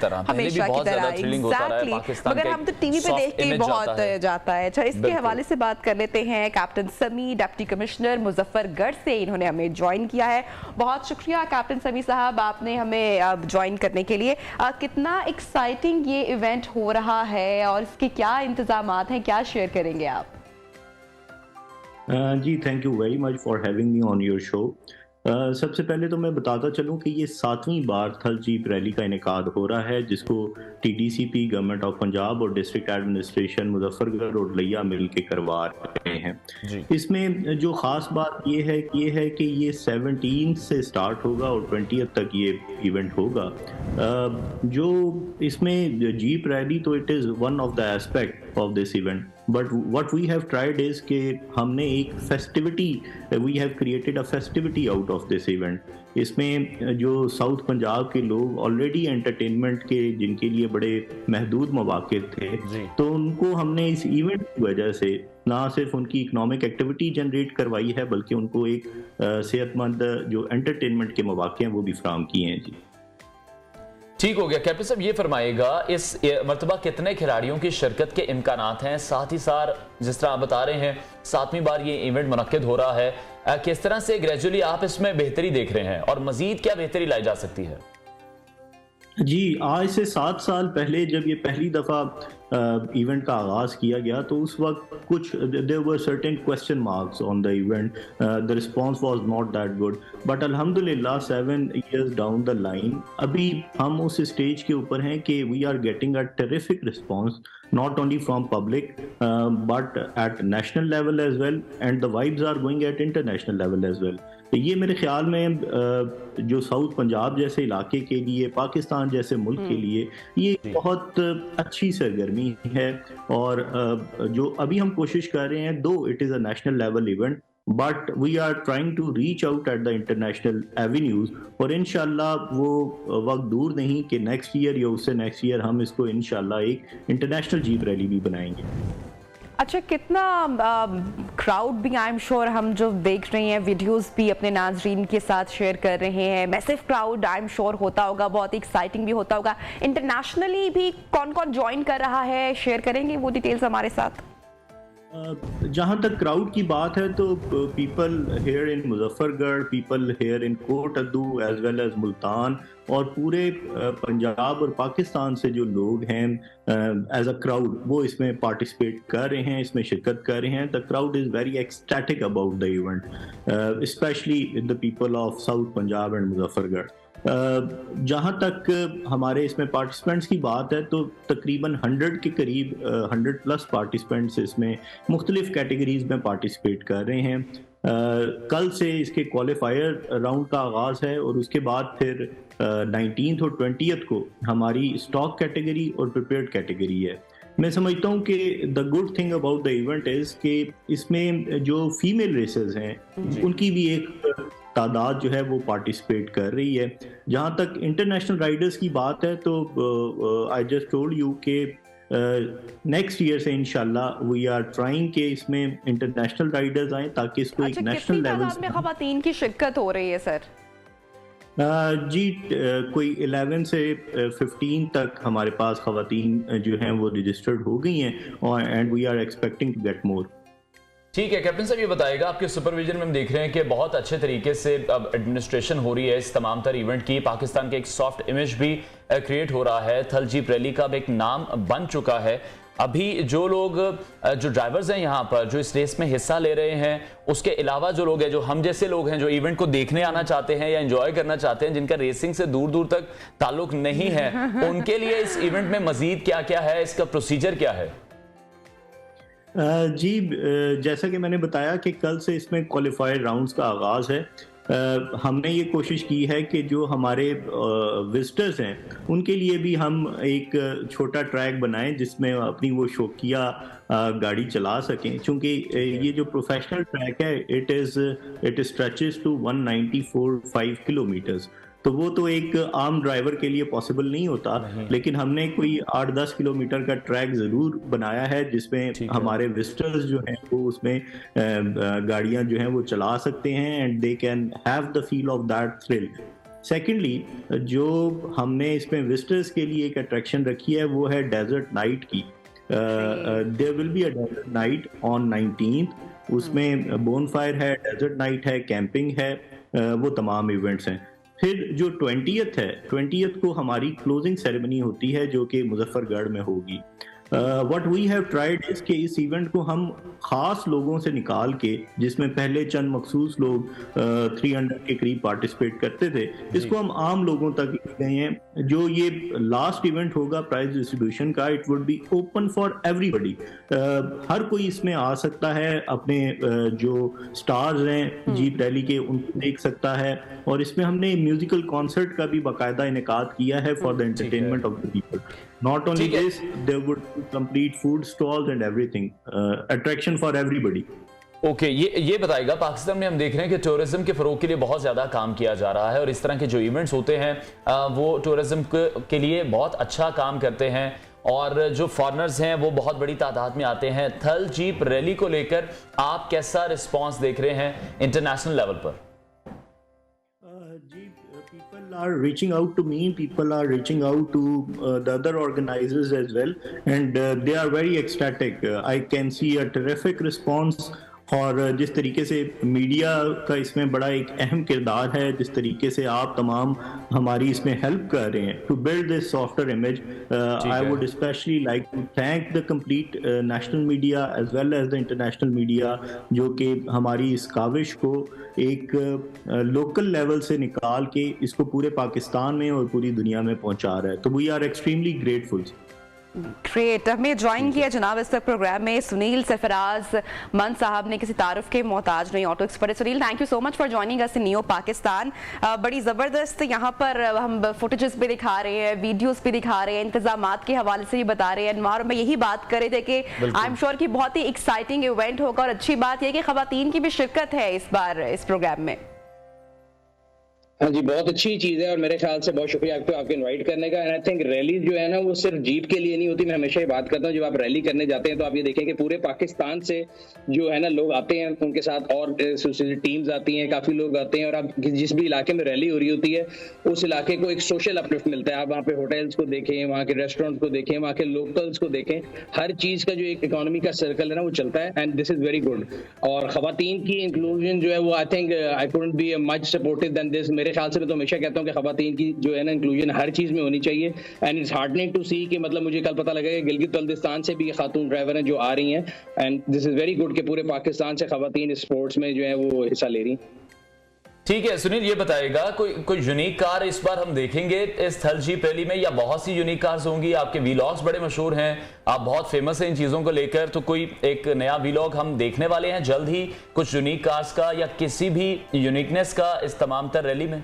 तरह। मगर हम तो टीवी पे देख के बहुत जाता है। अच्छा, इसके हवाले से बात कर लेते हैं। कैप्टन समी डिप्टी कमिश्नर मुजफ्फरगढ़ से इन्होंने हमें ज्वाइन किया है। बहुत शुक्रिया कैप्टन समी साहब, आपने हमें ज्वाइन करने के लिए। कितना एक्साइटिंग ये इवेंट हो रहा है और इसके क्या इंतजामात हैं, क्या शेयर करेंगे आप? जी, thank you very much for having me on your show. सबसे पहले तो मैं बताता चलूं कि ये 7वीं बार थल जीप रैली का इनेकाद हो रहा है, जिसको TDCP, गवर्नमेंट ऑफ पंजाब और डिस्ट्रिक्ट एडमिनिस्ट्रेशन मुजफ्फरगढ़ और लिया मिल के करवा रहे हैं। इसमें जो ख़ास बात ये है कि ये 17 से स्टार्ट होगा और 20 तक ये इवेंट होगा। जो इसमें जीप रैली, तो it is one of the aspect of this event, but what we have tried is कि हमने एक festivity, we have created a festivity out of this event. इसमें जो साउथ पंजाब के लोग ऑलरेडी एंटरटेनमेंट के जिनके लिए बड़े महदूद मौके थे, तो उनको हमने इस इवेंट की वजह से ना सिर्फ उनकी इकोनॉमिक एक्टिविटी जनरेट करवाई है, बल्कि उनको एक सेहतमंद जो एंटरटेनमेंट के मौके हैं वो भी फराहम किए हैं। जी ठीक हो गया। कैप्टन साहब, ये फरमाइएगा इस मरतबा कितने खिलाड़ियों की शिरकत के इम्कानात हैं? साथ ही साथ जिस तरह आप बता रहे हैं 7वीं बार ये इवेंट मुनक्किद हो रहा है, किस तरह से ग्रेजुअली आप इसमें बेहतरी देख रहे हैं और मजीद क्या बेहतरी लाई जा सकती है? जी, आज से 7 साल पहले जब ये पहली दफ़ा इवेंट का आगाज़ किया गया तो उस वक्त कुछ there were certain question marks on the event, the response was not that good, but अल्हम्दुलिल्लाह 7 इयर्स डाउन द लाइन अभी हम उस स्टेज के ऊपर हैं कि we are getting a terrific response not only from public but at national level as well, and the vibes are going at international level as well. तो ये मेरे ख्याल में जो साउथ पंजाब जैसे इलाके के लिए, पाकिस्तान जैसे मुल्क के लिए ये बहुत अच्छी सरगर्मी है। और जो अभी हम कोशिश कर रहे हैं, दो it is a national level event, but we are trying to reach out at the international avenues, और इंशाल्लाह वो वक्त दूर नहीं कि नेक्स्ट ईयर या उससे नेक्स्ट ईयर हम इसको इंशाल्लाह एक इंटरनेशनल जीप रैली भी बनाएंगे। अच्छा, कितना क्राउड भी आई एम श्योर हम जो देख रहे हैं वीडियोस भी अपने नाजरीन के साथ शेयर कर रहे हैं, massive crowd I am sure होता होगा, बहुत एक्साइटिंग भी होता होगा। इंटरनेशनली भी कौन कौन ज्वाइन कर रहा है, शेयर करेंगे वो डिटेल्स हमारे साथ? जहाँ तक क्राउड की बात है तो people here in Muzaffargarh, people here in Kot Addu as well as Multan, और पूरे पंजाब और पाकिस्तान से जो लोग हैं एज अ क्राउड वो इसमें पार्टिसिपेट कर रहे हैं, इसमें शिरकत कर रहे हैं। The crowd is very ecstatic about the event, specially the people of south Punjab and Muzaffargarh. जहाँ तक हमारे इसमें पार्टिसिपेंट्स की बात है तो तकरीबन 100 के करीब 100+ पार्टिसिपेंट्स इसमें मुख्तलिफ कैटेगरीज में पार्टिसिपेट कर रहे हैं। कल से इसके क्वालिफायर राउंड का आगाज़ है और उसके बाद फिर 19th और 20th को हमारी स्टॉक कैटेगरी और प्रिपेयर्ड कैटेगरी है। मैं समझता हूँ कि the good thing about the event is कि इसमें जो फीमेल रेसर्स हैं उनकी भी एक तादाद जो है वो पार्टिसिपेट कर रही है। जहाँ तक इंटरनेशनल राइडर्स की बात है तो आई जस्ट टोल्ड यू कि नेक्स्ट ईयर से इंशाल्लाह वी आर ट्राइंग के इसमें इंटरनेशनल राइडर्स आए ताकि इसको एक नेशनल लेवल में ख़वातीन की शिरकत हो रही है सर? जी कोई 11 से 15 तक हमारे पास ख़वातीन जो हैं वो रजिस्टर्ड हो गई हैं और and we are expecting to get more. ठीक है कैप्टन साहब, ये बताएगा आपके सुपरविजन में हम देख रहे हैं कि बहुत अच्छे तरीके से अब एडमिनिस्ट्रेशन हो रही है इस तमाम तर इवेंट की, पाकिस्तान के एक सॉफ्ट इमेज भी क्रिएट हो रहा है, थल जीप रैली का अब एक नाम बन चुका है। अभी जो लोग जो ड्राइवर्स हैं यहाँ पर जो इस रेस में हिस्सा ले रहे हैं, उसके अलावा जो लोग हैं, जो हम जैसे लोग हैं जो इवेंट को देखने आना चाहते हैं या एंजॉय करना चाहते हैं, जिनका रेसिंग से दूर दूर तक ताल्लुक नहीं है, उनके लिए इस इवेंट में मजीद क्या क्या है, इसका प्रोसीजर क्या है? जी जैसा कि मैंने बताया कि कल से इसमें क्वालिफाइड राउंड्स का आगाज़ है। हमने ये कोशिश की है कि जो हमारे विजिटर्स हैं उनके लिए भी हम एक छोटा ट्रैक बनाएं जिसमें अपनी वो शौकिया गाड़ी चला सकें, क्योंकि ये जो प्रोफेशनल ट्रैक है इट स्ट्रेचेस टू 194.5 किलोमीटर्स, तो वो तो एक आम ड्राइवर के लिए पॉसिबल नहीं होता, लेकिन हमने कोई 8-10 किलोमीटर का ट्रैक ज़रूर बनाया है जिसमें हमारे विजिटर्स जो हैं वो उसमें गाड़ियां जो हैं वो चला सकते हैं and they can have the feel of that thrill. Secondly जो हमने इसमें विजिटर्स के लिए एक अट्रैक्शन रखी है वो है डेजर्ट नाइट की। There will be a desert night on 19th, उसमें बोनफायर है, डेजर्ट नाइट है, कैंपिंग है, वो तमाम इवेंट्स हैं। फिर जो 20th है, 20th को हमारी क्लोजिंग सेरेमनी होती है जो कि मुजफ्फरगढ़ में होगी। What we have tried is कि इस इवेंट को हम ख़ास लोगों से निकाल के, जिसमें पहले चंद मखसूस लोग 300 के करीब पार्टिसिपेट करते थे, इसको हम आम लोगों तक ले गए हैं। जो ये लास्ट इवेंट होगा प्राइज डिस्ट्रीब्यूशन का, it would be open for everybody, हर कोई इसमें आ सकता है, अपने जो स्टार्स हैं जीप रैली के उनको देख सकता है, और इसमें हमने म्यूजिकल कॉन्सर्ट का भी बाकायदा इनेकाद किया है for the entertainment of the people. Not only this, there would be complete food stalls and everything, attraction for everybody. Okay, ये बताएगा, पाकिस्तान में हम देख रहे हैं कि टूरिज्म के फ़रोग के लिए बहुत ज़्यादा काम किया जा रहा है और इस तरह के जो इवेंट्स होते हैं वो टूरिज्म के लिए बहुत अच्छा काम करते हैं और जो फॉरेनर्स हैं वो बहुत बड़ी तादाद में आते हैं। थल जीप रैली को लेकर आप कैसा रिस्पॉन्स देख रहे हैं इंटरनेशनल लेवल पर? People are reaching out to me, people are reaching out to the other organizers as well, and they are very ecstatic. I can see a terrific response और जिस तरीके से मीडिया का इसमें बड़ा एक अहम किरदार है, जिस तरीके से आप तमाम हमारी इसमें हेल्प कर रहे हैं to build this softer image, I would especially like to thank the complete national media as well as the international media, जो कि हमारी इस काविश को एक लोकल लेवल से निकाल के इसको पूरे पाकिस्तान में और पूरी दुनिया में पहुंचा रहा है। तो we are extremely grateful. Great. हमें ज्वाइन किया जनाब इस तक प्रोग्राम में सुनील सरफराज मन साहब ने, किसी तारुफ के मोहताज नहीं, auto expert. Sunil, thank you so much for joining us in Neo Pakistan. बड़ी ज़बरदस्त यहाँ पर हम फुटेजेस भी दिखा रहे हैं, वीडियोस भी दिखा रहे हैं, इंतजामात के हवाले से भी बता रहे हैं। अनवार में यही बात कर रहे थे कि आई एम श्योर कि बहुत ही एक्साइटिंग इवेंट होगा और अच्छी बात यह कि ख़वातीन की भी शिरकत है इस बार इस प्रोग्राम में। हाँ जी, बहुत अच्छी चीज़ है और मेरे ख्याल से बहुत शुक्रिया आपको इनवाइट करने का। एंड आई थिंक रैली जो है ना वो सिर्फ जीप के लिए नहीं होती। मैं हमेशा ये बात करता हूँ, जब आप रैली करने जाते हैं तो आप ये देखें कि पूरे पाकिस्तान से जो है ना लोग आते हैं, उनके साथ और टीम्स आती हैं, काफ़ी लोग आते हैं, और आप जिस भी इलाके में रैली हो रही होती है उस इलाके को एक सोशल अपलिफ्ट मिलता है। आप वहाँ पे होटल्स को देखें, वहाँ के रेस्टोरेंट्स को देखें, वहाँ के लोकल्स को देखें, हर चीज़ का जो एक इकोनॉमी का सर्कल है ना वो चलता है, and this is very good. और ख़वातीन की इंक्लूजन जो है वो I think I couldn't be much supportive than this. मेरे ख्याल से मैं तो हमेशा कहता हूं कि ख़वातीन की जो है ना इंक्लूजन हर चीज में होनी चाहिए। एंड इट्स हार्टनिंग टू सी कि मतलब मुझे कल पता लगा कि गिलगित बल्तिस्तान से भी ये खातून ड्राइवर हैं जो आ रही हैं, and this is very good कि पूरे पाकिस्तान से ख़वातीन स्पोर्ट्स में जो है वो हिस्सा ले रही हैं। ठीक है सुनील, ये बताएगा कोई यूनिक कार इस बार हम देखेंगे इस थल जीप रैली में, या बहुत सी यूनिक कार्स होंगी? आपके वीलॉग्स बड़े मशहूर हैं, आप बहुत फेमस हैं इन चीजों को लेकर, तो कोई एक नया वीलॉग हम देखने वाले हैं जल्द ही कुछ यूनिक कार्स का या किसी भी यूनिकनेस का इस तमाम तर रैली में?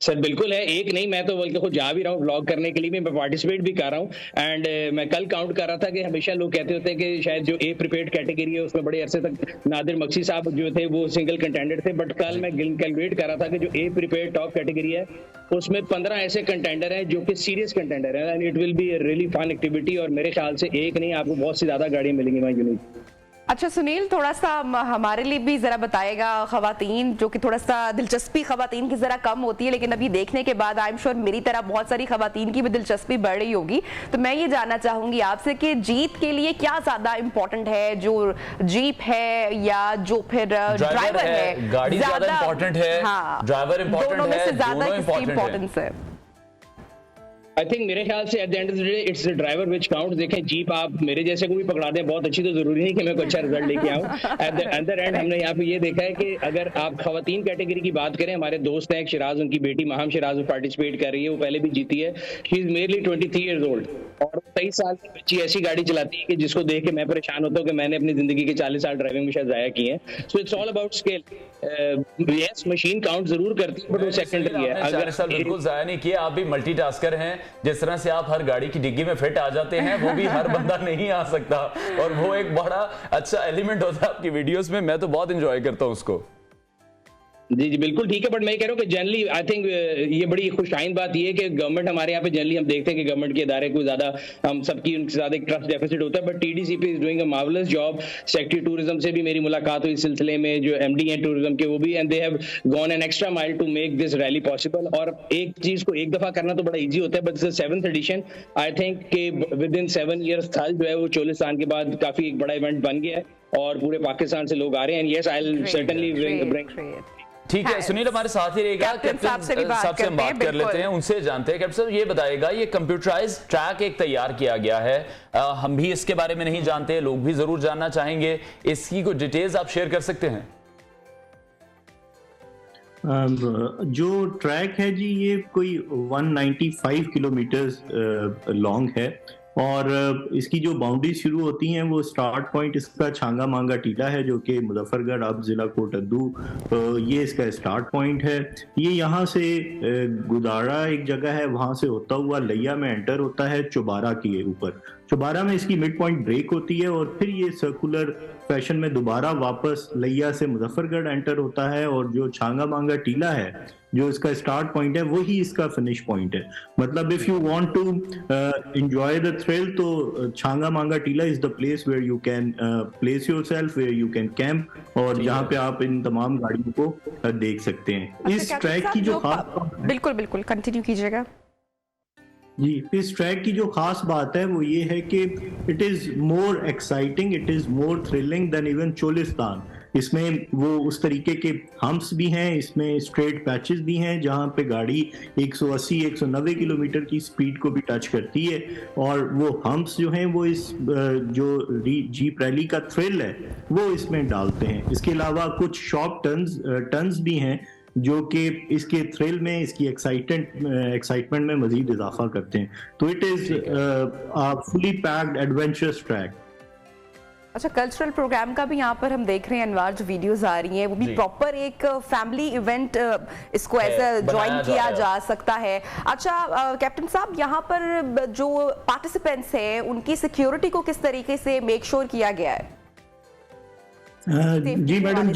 सर बिल्कुल है, एक नहीं, मैं तो बल्कि खुद जा भी रहा हूँ ब्लॉग करने के लिए भी, मैं पार्टिसिपेट भी कर रहा हूँ। एंड मैं कल काउंट कर रहा था कि हमेशा लोग कहते होते हैं कि शायद जो ए प्रीपेड कैटेगरी है उसमें बड़े अरसे तक नादिर मक्सी साहब जो थे वो सिंगल कंटेंडर थे, बट कल मैं कैलकुलेट कर रहा था कि जो ए प्रीपेड टॉप कैटेगरी है उसमें 15 ऐसे कंटेंडर हैं जो कि सीरियस कंटेंडर है, and it will be really fun activity. और मेरे ख्याल से एक नहीं, आपको बहुत सी ज्यादा गाड़ियां मिलेंगी वहाँ यूनिक। अच्छा सुनील, थोड़ा सा हमारे लिए भी जरा बताएगा, ख़वातीन जो कि थोड़ा सा दिलचस्पी ख़वातीन की जरा कम होती है, लेकिन अभी देखने के बाद आई एम श्योर मेरी तरह बहुत सारी ख़वातीन की भी दिलचस्पी बढ़ रही होगी, तो मैं ये जानना चाहूंगी आपसे कि जीत के लिए क्या ज्यादा इम्पोर्टेंट है, जो जीप है या जो फिर ड्राइवर है? गाड़ी ज्यादा इम्पोर्टेंट है, हाँ, ड्राइवर इम्पोर्टेंट है, दोनों में से ज्यादा किसकी इंपॉर्टेंस है? आई थिंक मेरे ख्याल से at the end of the day it's the driver which counts. देखें जीप आप मेरे जैसे को भी पकड़ा दें बहुत अच्छी, तो जरूरी नहीं कि मैं कोई अच्छा रिजल्ट लेके आऊं। एट द अदर एंड हमने यहाँ पे ये देखा है कि अगर आप ख़वातीन कैटेगरी की बात करें, हमारे दोस्त हैं एक शिराज, उनकी बेटी महम शिराज वो पार्टिसिपेट कर रही है, वो पहले भी जीती है। She is merely 23 years old और 23 साल की बच्ची ऐसी गाड़ी चलाती है कि जिसको देख के मैं परेशान होता हूँ कि मैंने अपनी जिंदगी के 40 साल ड्राइविंग में शायद जाया किए हैं। So it's all about scale. Yes, machine count जरूर करती है बट वो सेकेंडरी है। अगर बिल्कुल जाया नहीं किया, आप भी मल्टीटास्कर हैं, जिस तरह से आप हर गाड़ी की डिग्गी में फिट आ जाते हैं वो भी हर बंदा नहीं आ सकता, और वो एक बड़ा अच्छा एलिमेंट होता है आपकी वीडियोस में, मैं तो बहुत एंजॉय करता हूं उसको। जी जी बिल्कुल ठीक है, बट मैं कह रहा हूँ कि जनरली आई थिंक ये बड़ी खुशाइन बात ये है कि गवर्नमेंट हमारे यहाँ पे जनरली हम देखते हैं कि गवर्नमेंट के इदारे को ज्यादा हम सबकी उनके साथ एक ट्रस्ट डेफिसिट होता है, but TDCP is doing a marvellous job. Secretary tourism से भी मेरी मुलाकात हुई इस सिलसिले में, जो एमडी हैं टूरिज्म के वो भी, and they have gone an extra mile to make this rally possible. और एक चीज को एक दफा करना तो बड़ा ईजी होता है, but this 7th edition I think के विद इन 7 ईयर्स थल जो है वो चोलिस्तान के बाद काफी एक बड़ा इवेंट बन गया है और पूरे पाकिस्तान से लोग आ रहे हैं। And yes I will certainly bring. ठीक है सुनील, हमारे साथ ही रहेगा, कैप्टन साहब से हम बात कर लेते हैं, उनसे जानते हैं। कैप्टन साहब ये बताएगा, ये कंप्यूटराइज्ड ट्रैक एक तैयार किया गया है, हम भी इसके बारे में नहीं जानते, लोग भी जरूर जानना चाहेंगे, इसकी कुछ डिटेल्स आप शेयर कर सकते हैं? जो ट्रैक है जी ये कोई 195 किलोमीटर्स लॉन्ग है, और इसकी जो बाउंड्री शुरू होती हैं वो स्टार्ट पॉइंट इसका छांगा मांगा टीला है, जो कि मुजफ्फरगढ़ अब जिला कोटद्दू ये इसका स्टार्ट पॉइंट है। ये यहाँ से गुदारा एक जगह है, वहाँ से होता हुआ लैया में एंटर होता है चुबारा के ऊपर। चुबारा में इसकी मिड पॉइंट ब्रेक होती है और फिर ये सर्कुलर फैशन में दोबारा वापस लैया से मुजफ्फरगढ़ एंटर होता है, और जो छांगा मांगा टीला है जो इसका स्टार्ट पॉइंट है वही इसका फिनिश पॉइंट है। मतलब if you want to enjoy the thrill तो छांगा मांगा टीला is the place where you can place yourself, where you can camp, और जहाँ पे आप इन तमाम गाड़ियों को देख सकते हैं। इस ट्रैक की जो खास बिल्कुल बिल्कुल कंटिन्यू कीजिएगा। जी, इस ट्रैक की जो खास बात है वो ये है कि it is more exciting, it is more thrilling than even Cholistan. इसमें वो उस तरीके के हम्प्स भी हैं, इसमें स्ट्रेट पैचेस भी हैं जहां पे गाड़ी 180-190 किलोमीटर की स्पीड को भी टच करती है, और वो हम्प्स जो हैं वो इस जो जीप रैली का थ्रिल है वो इसमें डालते हैं। इसके अलावा कुछ शॉर्ट टर्न्स भी हैं जो कि इसके थ्रिल में, इसकी एक्साइटमेंट में मजीद इजाफा करते हैं। तो it is fully packed adventurous track. अच्छा, कल्चरल प्रोग्राम का भी यहाँ पर हम देख रहे हैं अनवार, जो वीडियोस आ रही हैं वो भी प्रॉपर एक फैमिली इवेंट इसको ऐसा ज्वाइन किया जा सकता है। अच्छा कैप्टन साहब, यहाँ पर जो पार्टिसिपेंट्स हैं उनकी सिक्योरिटी को किस तरीके से मेक श्योर किया गया है? जी मैडम,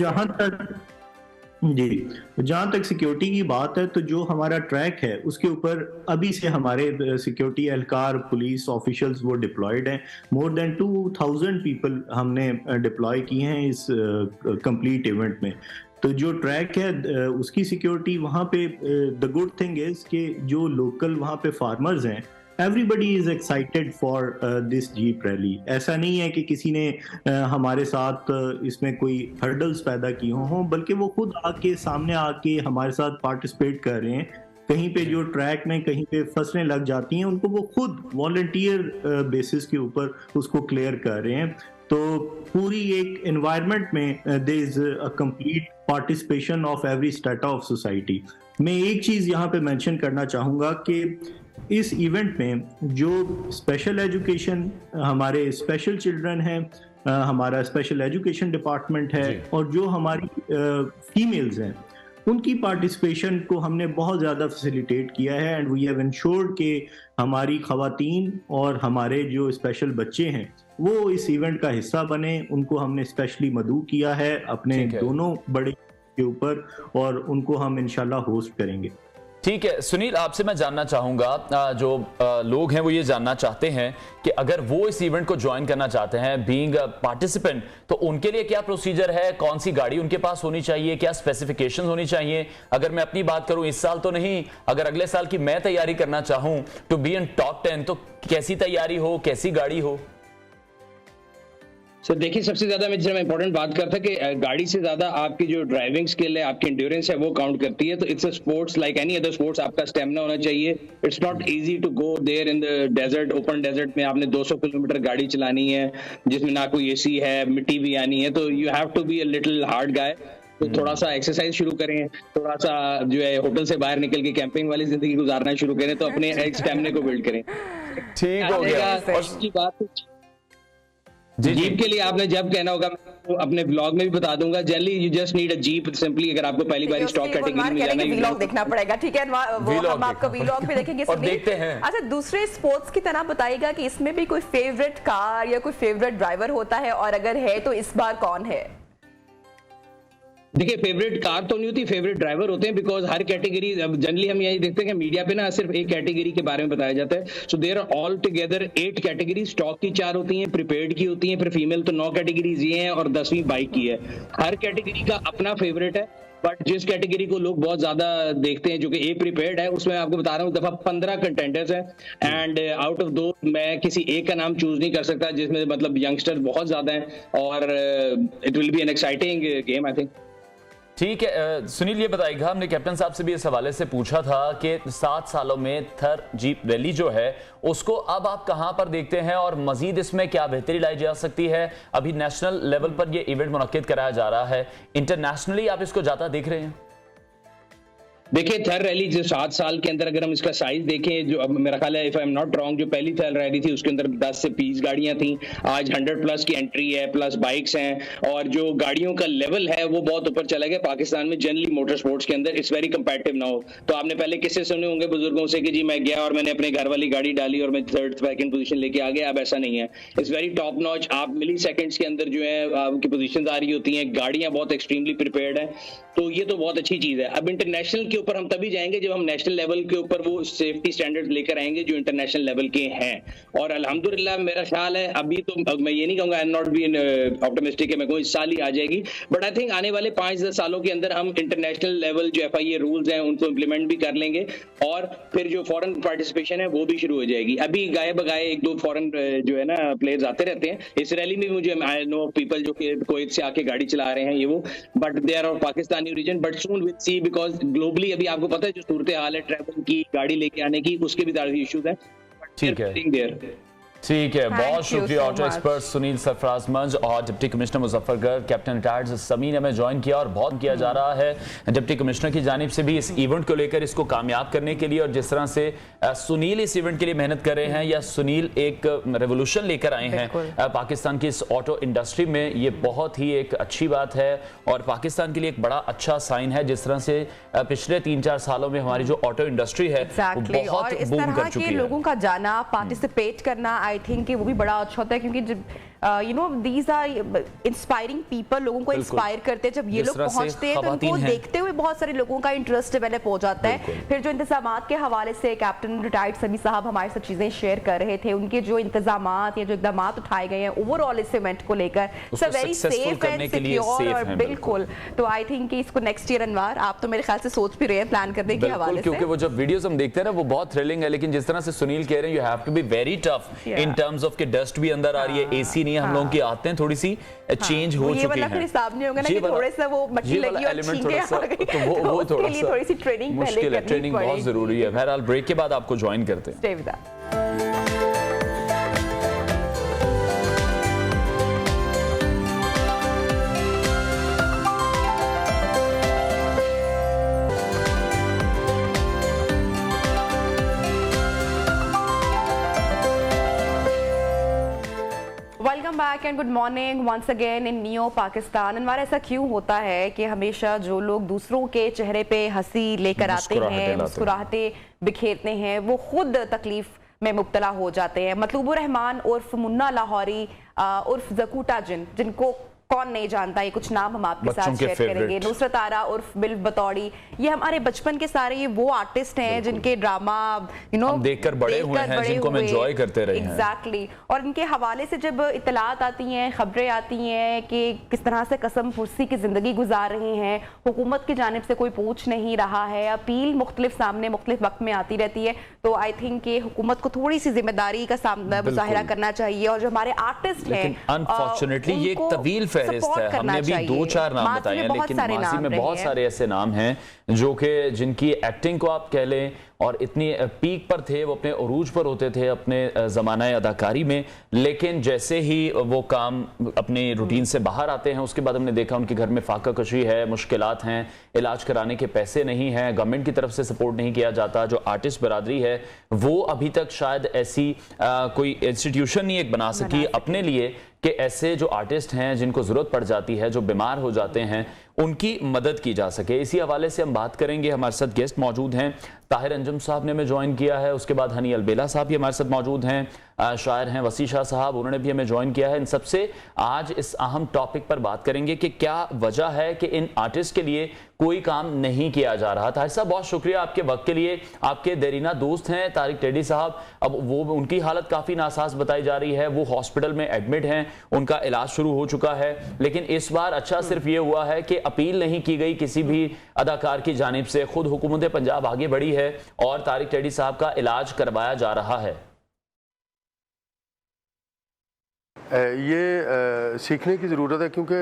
जहाँ तक सिक्योरिटी की बात है तो जो हमारा ट्रैक है उसके ऊपर अभी से हमारे सिक्योरिटी एहलकार, पुलिस ऑफिशियल्स वो डिप्लॉयड हैं। मोर देन 2000 पीपल हमने डिप्लॉय किए हैं इस कंप्लीट इवेंट में। तो जो ट्रैक है उसकी सिक्योरिटी वहाँ पे, द गुड थिंग इज कि जो लोकल वहाँ पे फार्मर्स हैं, everybody is excited for this jeep rally. ऐसा नहीं है कि किसी ने हमारे साथ इसमें कोई हर्डल्स पैदा किए हों, बल्कि वो खुद आके सामने आके हमारे साथ पार्टिसिपेट कर रहे हैं। कहीं पे जो ट्रैक में कहीं पे फसलें लग जाती हैं उनको वो खुद वॉलंटियर बेसिस के ऊपर उसको क्लियर कर रहे हैं। तो पूरी एक एनवायरनमेंट में there is a complete participation of every strata of society. मैं एक चीज़ यहाँ पे मेंशन करना चाहूँगा कि इस इवेंट में जो स्पेशल एजुकेशन, हमारे स्पेशल चिल्ड्रन हैं, हमारा स्पेशल एजुकेशन डिपार्टमेंट है, और जो हमारी फीमेल्स हैं उनकी पार्टिसिपेशन को हमने बहुत ज़्यादा फैसिलिटेट किया है। एंड वी हैव इंश्योर्ड कि हमारी ख़वातीन और हमारे जो स्पेशल बच्चे हैं वो इस इवेंट का हिस्सा बने। उनको हमने स्पेशली मदऊ किया है अपने दोनों बड़े के ऊपर, और उनको हम इंशाल्लाह होस्ट करेंगे। ठीक है सुनील, आपसे मैं जानना चाहूंगा, जो लोग हैं वो ये जानना चाहते हैं कि अगर वो इस इवेंट को ज्वाइन करना चाहते हैं बीइंग पार्टिसिपेंट, तो उनके लिए क्या प्रोसीजर है, कौन सी गाड़ी उनके पास होनी चाहिए, क्या स्पेसिफिकेशन होनी चाहिए? अगर मैं अपनी बात करूं, इस साल तो नहीं, अगर अगले साल की मैं तैयारी करना चाहूं टू बी इन टॉप 10, तो कैसी तैयारी हो, कैसी गाड़ी हो? सर देखिए, सबसे ज्यादा मैं इंपॉर्टेंट बात करता कि गाड़ी से ज्यादा आपकी जो ड्राइविंग स्किल है, आपकी एंड्योरेंस है, वो काउंट करती है। तो it's a sports like any other sports, आपका स्टेमिना होना चाहिए। It's not easy to go there in the desert, open desert में आपने 200 किलोमीटर गाड़ी चलानी है जिसमें ना कोई एसी है, मिट्टी भी आनी है, तो you have to be a little hard guy. तो थोड़ा सा एक्सरसाइज शुरू करें, थोड़ा सा जो है होटल से बाहर निकल के कैंपिंग वाली जिंदगी गुजारना शुरू करें, तो अपने स्टेमिना को बिल्ड करें। ठीक हो गया। और बात जीप के लिए आपने जब कहना होगा, मैं अपने ब्लॉग में भी बता दूंगा, generally you just need a jeep simply. अगर आपको पहली बार स्टॉक कैटेगरी में जाना है, व्लॉग देखना पड़ेगा। ठीक है, वो हम आपका व्लॉग भी देखेंगे और देखते हैं। अच्छा, दूसरे स्पोर्ट्स की तरह बताइएगा कि इसमें भी कोई फेवरेट कार या कोई फेवरेट ड्राइवर होता है, और अगर है तो इस बार कौन है? देखिए, फेवरेट कार तो नहीं होती, फेवरेट ड्राइवर होते हैं, बिकॉज हर कैटेगरी, जनरली हम यही देखते हैं कि मीडिया पे ना सिर्फ एक कैटेगरी के बारे में बताया जाता है। So there are all together 8 category, stock की 4 होती हैं, प्रीपेड की होती हैं, फिर फीमेल तो 9 कैटेगरीज ये हैं, और 10वीं बाइक की है। हर कैटेगरी का अपना फेवरेट है, बट जिस कैटेगरी को लोग बहुत ज्यादा देखते हैं, जो कि ए प्रीपेड है, उसमें आपको बता रहा हूँ दफा 15 कंटेंडर्स हैं, एंड आउट ऑफ दो मैं किसी एक का नाम चूज नहीं कर सकता, जिसमें मतलब यंगस्टर बहुत ज्यादा हैं, और it will B an exciting game I think. ठीक है सुनील, ये बताइएगा, हमने कैप्टन साहब से भी इस हवाले से पूछा था कि 7 सालों में थर जीप रैली जो है उसको अब आप कहां पर देखते हैं, और मजीद इसमें क्या बेहतरी लाई जा सकती है? अभी नेशनल लेवल पर ये इवेंट मुनक्किद कराया जा रहा है, इंटरनेशनली आप इसको ज्यादा देख रहे हैं? देखिए, थर रैली जो 7 साल के अंदर, अगर हम इसका साइज देखें, जो अब मेरा ख्याल है, if I am not wrong, जो पहली थर रैली थी उसके अंदर 10 से 20 गाड़ियां थी, आज 100 प्लस की एंट्री है, प्लस बाइक्स हैं, और जो गाड़ियों का लेवल है वो बहुत ऊपर चला गया पाकिस्तान में। जनरली मोटर स्पोर्ट्स के अंदर इट्स वेरी कंपेटिटिव नाउ। तो आपने पहले किस्से सुने होंगे बुजुर्गों से कि जी मैं गया और मैंने अपने घर वाली गाड़ी डाली और मैं 3rd सेकंड पोजीशन लेके आ गया। अब ऐसा नहीं है, इट्स वेरी टॉप नॉच। आप मिली सेकंड्स के अंदर जो है आपकी पोजीशंस आ रही होती हैं, गाड़ियां बहुत एक्सट्रीमली प्रिपेयर्ड है, तो ये तो बहुत अच्छी चीज है। अब इंटरनेशनल के के ऊपर हम तभी जाएंगे जब हम नेशनल लेवल के ऊपर वो सेफ्टी स्टैंडर्ड लेकर आएंगे जो इंटरनेशनल लेवल के हैं। और अल्हम्दुलिल्लाह मेरा ख्याल है, अभी तो मैं ये नहीं कहूँगा, I am not be optimistic है, मैं कोई साल ही आ जाएगी, बट आई थिंक आने वाले 5-10 सालों के अंदर हम इंटरनेशनल लेवल जो FIA रूल्स हैं उनको इम्प्लीमेंट भी कर लेंगे और फिर जो फॉरेन पार्टिसिपेशन है वो भी शुरू हो जाएगी। अभी गाये बगाए 1-2 फॉरेन जो है ना प्लेयर्स आते रहते हैं। इस रैली में मुझे आई नो पीपल जो कि कुवैत से आके गाड़ी चला रहे हैं ये वो, but they are of Pakistani origin, but soon will see, because globally अभी आपको पता है जो सूरत हाल है ट्रैवल की, गाड़ी लेके आने की, उसके भी सारे इश्यूज हैं। ठीक है, ठीक है, बहुत शुक्रिया ऑटो एक्सपर्ट सुनील सरफराज मंज और deputy commissioner Muzaffargarh captain retired समी ने हमें ज्वाइन किया और बहुत किया जा रहा है डिप्टी कमिश्नर की जानिब से भी इस इवेंट को लेकर, इसको कामयाब करने के लिए। और जिस तरह से सुनील इस इवेंट के लिए मेहनत कर रहे हैं, या सुनील एक रेवोल्यूशन लेकर आए हैं पाकिस्तान की इस ऑटो इंडस्ट्री में, ये बहुत ही एक अच्छी बात है और पाकिस्तान के लिए एक बड़ा अच्छा साइन है। जिस तरह से पिछले 3-4 सालों में हमारी जो ऑटो इंडस्ट्री है वो बहुत बूम कर चुकी है। लोगों का जाना, पार्टिसिपेट करना, आई थिंक वो भी बड़ा अच्छा होता है, क्योंकि जब you know these are inspiring people, लोगों को इंस्पायर करते हैं। जब ये लोग पहुंचते हैं तो उनको देखते हुए बहुत सारे लोगों का इंटरेस्ट डेवलप हो जाता है। फिर जो इंतजामात के हवाले से कैप्टन रिटायर्ड समी साहब हमारे साथ चीजें शेयर कर रहे थे, उनके जो इंतजामात या जो इकदामात उठाए गए हैं ओवरऑल इस इवेंट को लेकर, सब वेरी सेफ एंड सिक्योर और बिल्कुल। तो आई थिंक कि इसको नेक्स्ट ईयर अनवार आप तो मेरे ख्याल से सोच भी रहे हैं प्लान करने के हवाले से, क्योंकि वो जब वीडियोस हम देखते हैं ना वो बहुत थ्रिलिंग है। लेकिन जिस तरह से सुनील कह रहे हैं, you have to be very tough in terms of के डस्ट भी अंदर आ रही है, एसी नहीं, हम लोगों की आते हैं थोड़ी सी चेंज हो चुकी है। ये वाला फिर हिसाब नहीं होगा ना कि थोड़े सा वो मट्टी लगी और छींके आ गई, तो वो थोड़ा सा थोड़ी सी ट्रेनिंग पहले करनी पड़ेगी। ट्रेनिंग बहुत जरूरी है। बहरहाल ब्रेक के बाद आपको ज्वाइन करते हैं। Stay with us. Welcome back and good morning once again in Neo Pakistan. हमारा ऐसा क्यों होता है कि हमेशा जो लोग दूसरों के चेहरे पे हंसी लेकर आते हैं, मुस्कुराहटें बिखेरते हैं, वो खुद तकलीफ में मुब्तला हो जाते हैं। मतलूबुर रहमान उर्फ मुन्ना लाहौरी उर्फ जकूटा जिनको कौन नहीं जानता, ये कुछ नाम हम आपके साथ शेयर करेंगे। नुसरत आरा उर्फ बिल बतौड़ी, ये हमारे बचपन के सारे ये वो आर्टिस्ट हैं जिनके ड्रामा देखकर बड़े हुए हैं, जिनको हम एंजॉय करते रहे हैं। एग्जैक्टली। और इनके हवाले से जब इतलात आती हैं, खबरें आती हैं कि किस तरह से कसम पुरसी की जिंदगी गुजार रहे हैं, हुकूमत की जानिब से कोई पूछ नहीं रहा है, अपील मुख्तलिफ सामने मुख्तलिफ वक्त में आती रहती है, तो आई थिंक ये हुकूमत को थोड़ी सी जिम्मेदारी का मुजाहिरा करना चाहिए। और जो हमारे आर्टिस्ट हैं, अनफॉर्चुनेटली ये एक तवील फहरिस्त है, हमने भी 2-4 नाम बताए हैं, लेकिन माजी में बहुत सारे ऐसे नाम हैं जो कि जिनकी एक्टिंग को आप कह लें और इतनी पीक पर थे, वो अपने उरूज पर होते थे अपने ज़माना अदाकारी में, लेकिन जैसे ही वो काम अपनी रूटीन से बाहर आते हैं उसके बाद हमने देखा उनके घर में फाका कशी है, मुश्किलात हैं, इलाज कराने के पैसे नहीं हैं, गवर्नमेंट की तरफ से सपोर्ट नहीं किया जाता। जो आर्टिस्ट बरादरी है वो अभी तक शायद ऐसी कोई इंस्टीट्यूशन नहीं एक बना सकी अपने लिए कि ऐसे जो आर्टिस्ट हैं जिनको ज़रूरत पड़ जाती है, जो बीमार हो जाते हैं, उनकी मदद की जा सके। इसी हवाले से हम बात करेंगे। हमारे साथ गेस्ट मौजूद हैं, ताहिर अंजुम साहब ने हमें ज्वाइन किया है, उसके बाद हनी अलबेला साहब भी हमारे साथ मौजूद हैं, शायर हैं वसी शाह साहब, उन्होंने भी हमें ज्वाइन किया है। इन सबसे आज इस अहम टॉपिक पर बात करेंगे कि क्या वजह है कि इन आर्टिस्ट के लिए कोई काम नहीं किया जा रहा। ताहिर साहब बहुत शुक्रिया आपके वक्त के लिए। आपके देरीना दोस्त हैं तारिक टेडी साहब, अब वो उनकी हालत काफ़ी नासाज बताई जा रही है, वो हॉस्पिटल में एडमिट हैं, उनका इलाज शुरू हो चुका है, लेकिन इस बार अच्छा सिर्फ ये हुआ है कि अपील नहीं की गई किसी भी अदाकार की जानिब से, खुद हुकूमत पंजाब आगे बढ़ी है और तारिक टेडी साहब का इलाज करवाया जा रहा है। ये सीखने की ज़रूरत है, क्योंकि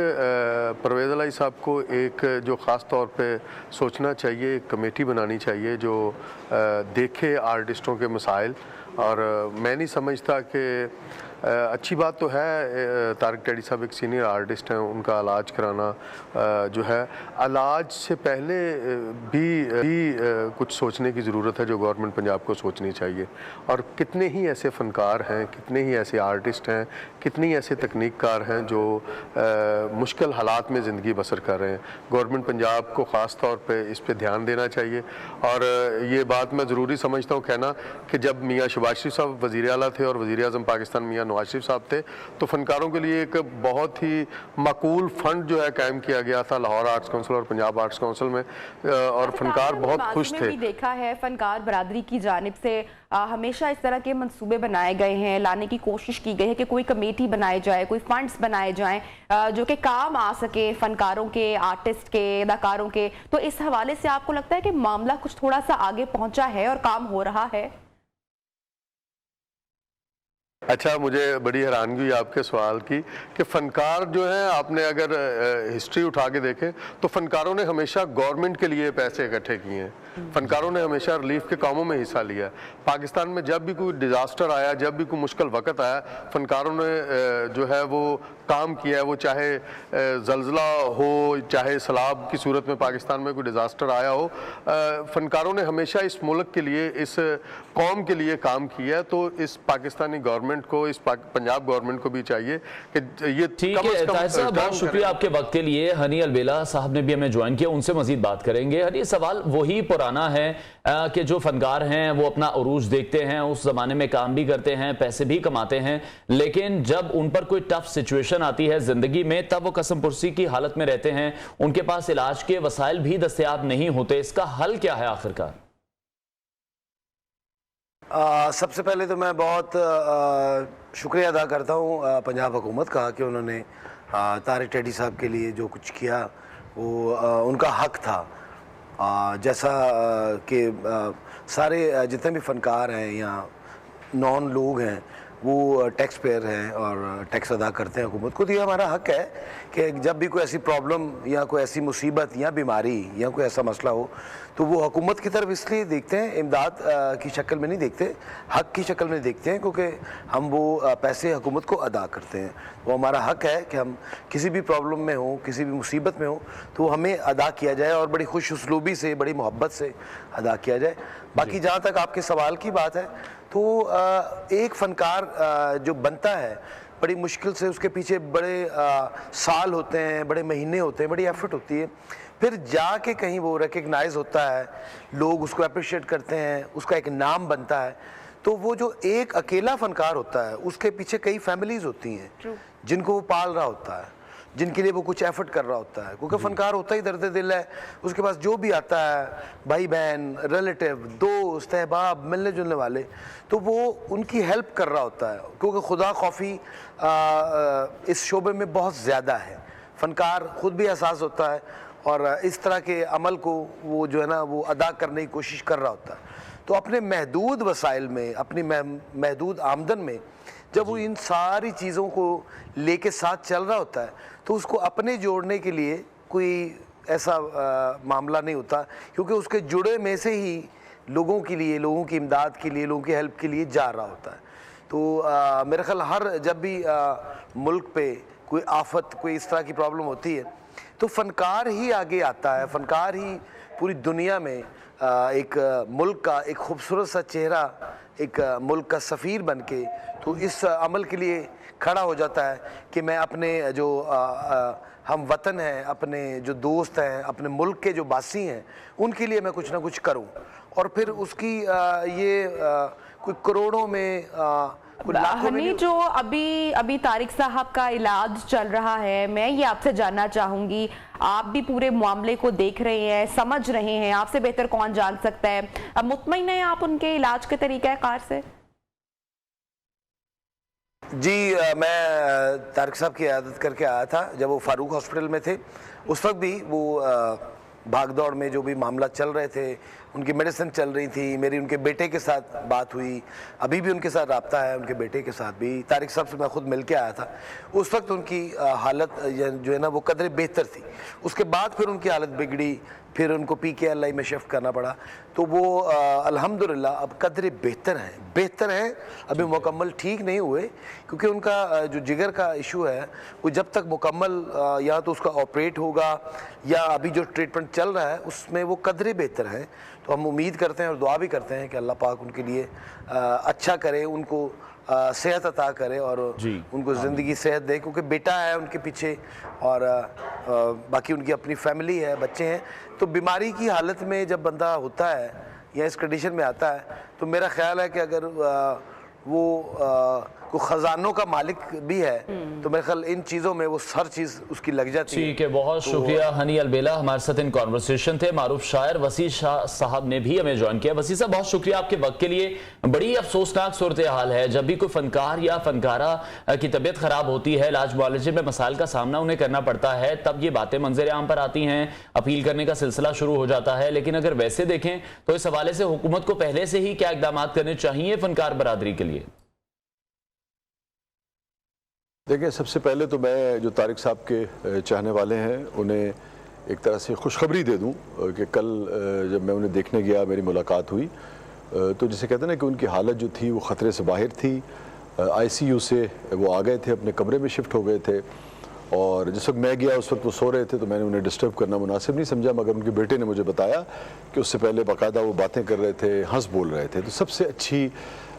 परवेज़ अलाई साहब को एक जो ख़ास तौर पे सोचना चाहिए, एक कमेटी बनानी चाहिए जो देखे आर्टिस्टों के मसाइल। और मैं नहीं समझता कि अच्छी बात तो है तारिक टेडी साहब एक सीनियर आर्टिस्ट हैं, उनका इलाज कराना जो है, इलाज से पहले भी कुछ सोचने की ज़रूरत है जो गवर्नमेंट पंजाब को सोचनी चाहिए। और कितने ही ऐसे फ़नकार हैं, कितने ही ऐसे आर्टिस्ट हैं, कितने ही ऐसे तकनीककार हैं जो मुश्किल हालात में ज़िंदगी बसर कर रहे हैं। गवर्नमेंट पंजाब को ख़ास तौर पे इस पे ध्यान देना चाहिए। और ये बात मैं ज़रूरी समझता हूँ कहना कि जब मियाँ शहबाज शरीफ साहब वज़ीर आला थे और वज़ीर आज़म पाकिस्तान मियाँ नवाज शरीफ साहब थे, तो फनकारों के लिए एक बहुत ही माकूल फंड जो है कायम किया गया था लाहौर आर्ट्स काउंसिल और पंजाब आर्ट्स काउंसिल में, और फनकार बहुत खुश थे। भी देखा है फनकार बरादरी की जानिब से हमेशा इस तरह के मंसूबे बनाए गए हैं, लाने की कोशिश की गई है कि कोई कमेटी बनाई जाए, कोई फंड्स बनाए जाएं जो कि काम आ सके फनकारों के, आर्टिस्ट के, अदाकारों के। तो इस हवाले से आपको लगता है कि मामला कुछ थोड़ा सा आगे पहुंचा है और काम हो रहा है? अच्छा, मुझे बड़ी हैरानगी हुई आपके सवाल की कि फ़नकार जो हैं, आपने अगर हिस्ट्री उठा के देखें तो फ़नकारों ने हमेशा गवर्नमेंट के लिए पैसे इकट्ठे किए हैं, फ़नकारों ने हमेशा रिलीफ के कामों में हिस्सा लिया। पाकिस्तान में जब भी कोई डिज़ास्टर आया, जब भी कोई मुश्किल वक्त आया, फ़नकारों ने जो है वो काम किया है, वो चाहे ज़लज़ला हो, चाहे सैलाब की सूरत में पाकिस्तान में कोई डिज़ास्टर आया हो, फ़नकारों ने हमेशा इस मुल्क के लिए, इस कौम के लिए काम किया है। तो इस पाकिस्तानी गवर्नमेंट को, इस पंजाब गवर्नमेंट को भी चाहिए कि ये ठीक है। ताहिर साहब, बहुत शुक्रिया आपके वक्त के लिए। हनी अलबेला साहब ने भी हमें ज्वाइन किया, उनसे मजीद बात करेंगे। हनी, सवाल वही पुराना है कि जो फनकार हैं वो अपना उरूज देखते हैं, उस जमाने में काम भी करते हैं, पैसे भी कमाते हैं, लेकिन जब उन पर कोई टफ सिचुएशन आती है जिंदगी में तब वो कसम पुरसी की हालत में रहते हैं, उनके पास इलाज के वसाइल भी दस्तयाब नहीं होते। इसका हल क्या है आखिरकार? सबसे पहले तो मैं बहुत शुक्रिया अदा करता हूँ पंजाब हुकूमत का कि उन्होंने तारिक टेडी साहब के लिए जो कुछ किया वो उनका हक था। जैसा कि सारे जितने भी फ़नकार हैं या नॉन लोग हैं वो टैक्स पेयर हैं और टैक्स अदा करते हैं हुकूमत को, तो ये हमारा हक है कि जब भी कोई ऐसी प्रॉब्लम या कोई ऐसी मुसीबत या बीमारी या कोई ऐसा मसला हो तो वो हुकूमत की तरफ इसलिए देखते हैं, इमदाद की शक्ल में नहीं देखते, हक की शक्ल में देखते हैं, क्योंकि हम वो पैसे हुकूमत को अदा करते हैं। वो हमारा हक है कि हम किसी भी प्रॉब्लम में हो, किसी भी मुसीबत में हो तो हमें अदा किया जाए और बड़ी खुश उसलूबी से, बड़ी मोहब्बत से अदा किया जाए। बाकी जहाँ तक आपके सवाल की बात है तो एक फ़नकार जो बनता है बड़ी मुश्किल से, उसके पीछे बड़े साल होते हैं, बड़े महीने होते हैं, बड़ी एफर्ट होती है, फिर जाके कहीं वो रिकग्नाइज होता है, लोग उसको अप्रिशिएट करते हैं, उसका एक नाम बनता है। तो वो जो एक अकेला फ़नकार होता है उसके पीछे कई फैमिलीज़ होती हैं जिनको वो पाल रहा होता है, जिनके लिए वो कुछ एफर्ट कर रहा होता है, क्योंकि फ़नकार होता ही दर्द दिल है। उसके पास जो भी आता है, भाई बहन, रिलेटिव, दोस्त, अहबाब, मिलने जुलने वाले, तो वो उनकी हेल्प कर रहा होता है, क्योंकि खुदा खौफी इस शोबे में बहुत ज़्यादा है। फ़नकार ख़ुद भी एहसास होता है और इस तरह के अमल को वो जो है ना वो अदा करने की कोशिश कर रहा होता है। तो अपने महदूद वसाइल में, अपनी महदूद आमदन में जब वो इन सारी चीज़ों को लेके साथ चल रहा होता है तो उसको अपने जोड़ने के लिए कोई ऐसा मामला नहीं होता, क्योंकि उसके जुड़े में से ही लोगों के लिए, लोगों की इमदाद के लिए, लोगों की हेल्प के लिए जा रहा होता है। तो मेरा ख्याल हर जब भी मुल्क पे कोई आफत, कोई इस तरह की प्रॉब्लम होती है तो फ़नकार ही आगे आता है, फ़नकार ही पूरी दुनिया में एक मुल्क का एक खूबसूरत सा चेहरा, एक मुल्क का सफ़ीर बन के तो इस अमल के लिए खड़ा हो जाता है कि मैं अपने जो हम वतन हैं, अपने जो दोस्त हैं, अपने मुल्क के जो बासी हैं, उनके लिए मैं कुछ ना कुछ करूं। और फिर उसकी कोई करोड़ों में हनी, जो अभी तारिक साहब का इलाज चल रहा है, मैं ये आपसे जानना चाहूंगी, आप भी पूरे मामले को देख रहे हैं, समझ रहे हैं, आपसे बेहतर कौन जान सकता है, अब मुतमईन हैं आप उनके इलाज के तरीक़ाकार से? जी, मैं तारिक साहब की इयादत करके आया था जब वो फारूक हॉस्पिटल में थे। उस वक्त भी वो भाग दौड़ में जो भी मामला चल रहे थे, उनकी मेडिसिन चल रही थी, मेरी उनके बेटे के साथ बात हुई, अभी भी उनके साथ रब्ता है, उनके बेटे के साथ भी। तारिक साहब से मैं खुद मिल के आया था। उस वक्त उनकी हालत जो है ना वो कदरे बेहतर थी। उसके बाद फिर उनकी हालत बिगड़ी, फिर उनको PKLI में शिफ्ट करना पड़ा, तो वो अल्हम्दुलिल्लाह अब कदरे बेहतर हैं। अभी मुकम्मल ठीक नहीं हुए, क्योंकि उनका जो जिगर का इशू है वो जब तक मुकम्मल या तो उसका ऑपरेट होगा या अभी जो ट्रीटमेंट चल रहा है उसमें वो कदरे बेहतर हैं। तो हम उम्मीद करते हैं और दुआ भी करते हैं कि अल्लाह पाक उनके लिए अच्छा करे, उनको सेहत अता करे और उनको ज़िंदगी सेहत दे, क्योंकि बेटा है उनके पीछे और बाकी उनकी अपनी फैमिली है, बच्चे हैं। तो बीमारी की हालत में जब बंदा होता है या इस कंडीशन में आता है तो मेरा ख्याल है कि अगर वो को खजानों का मालिक भी है, तो मेरे ख्याल इन चीज़ों में वो हर चीज़ उसकी लग जाती है। ठीक है, बहुत शुक्रिया हनी अलबेला, हमारे साथ इन कॉन्वर्सेशन थे। मारूफ शायर वसी शाह साहब ने भी हमें ज्वाइन किया। वसी साहब, बहुत शुक्रिया आपके वक्त के लिए। बड़ी अफसोसनाक सूरत हाल है, जब भी कोई फनकार या फनकारा की तबीयत खराब होती है, इलाज मुआलजे में मसाइल का सामना उन्हें करना पड़ता है, तब ये बातें मंजर आम पर आती हैं, अपील करने का सिलसिला शुरू हो जाता है। लेकिन अगर वैसे देखें तो इस हवाले से हुकूमत को पहले से ही क्या इकदाम करने चाहिए फनकार बरादरी के लिए? देखिए, सबसे पहले तो मैं जो तारिक साहब के चाहने वाले हैं उन्हें एक तरह से खुशखबरी दे दूं कि कल जब मैं उन्हें देखने गया, मेरी मुलाकात हुई, तो जिसे कहते हैं ना कि उनकी हालत जो थी वो ख़तरे से बाहर थी। आईसीयू से वो आ गए थे, अपने कमरे में शिफ्ट हो गए थे, और जिस वक्त मैं गया उस वक्त वो सो रहे थे, तो मैंने उन्हें डिस्टर्ब करना मुनासिब नहीं समझा। मगर उनके बेटे ने मुझे बताया कि उससे पहले बाकायदा वो बातें कर रहे थे, हंस बोल रहे थे। तो सबसे अच्छी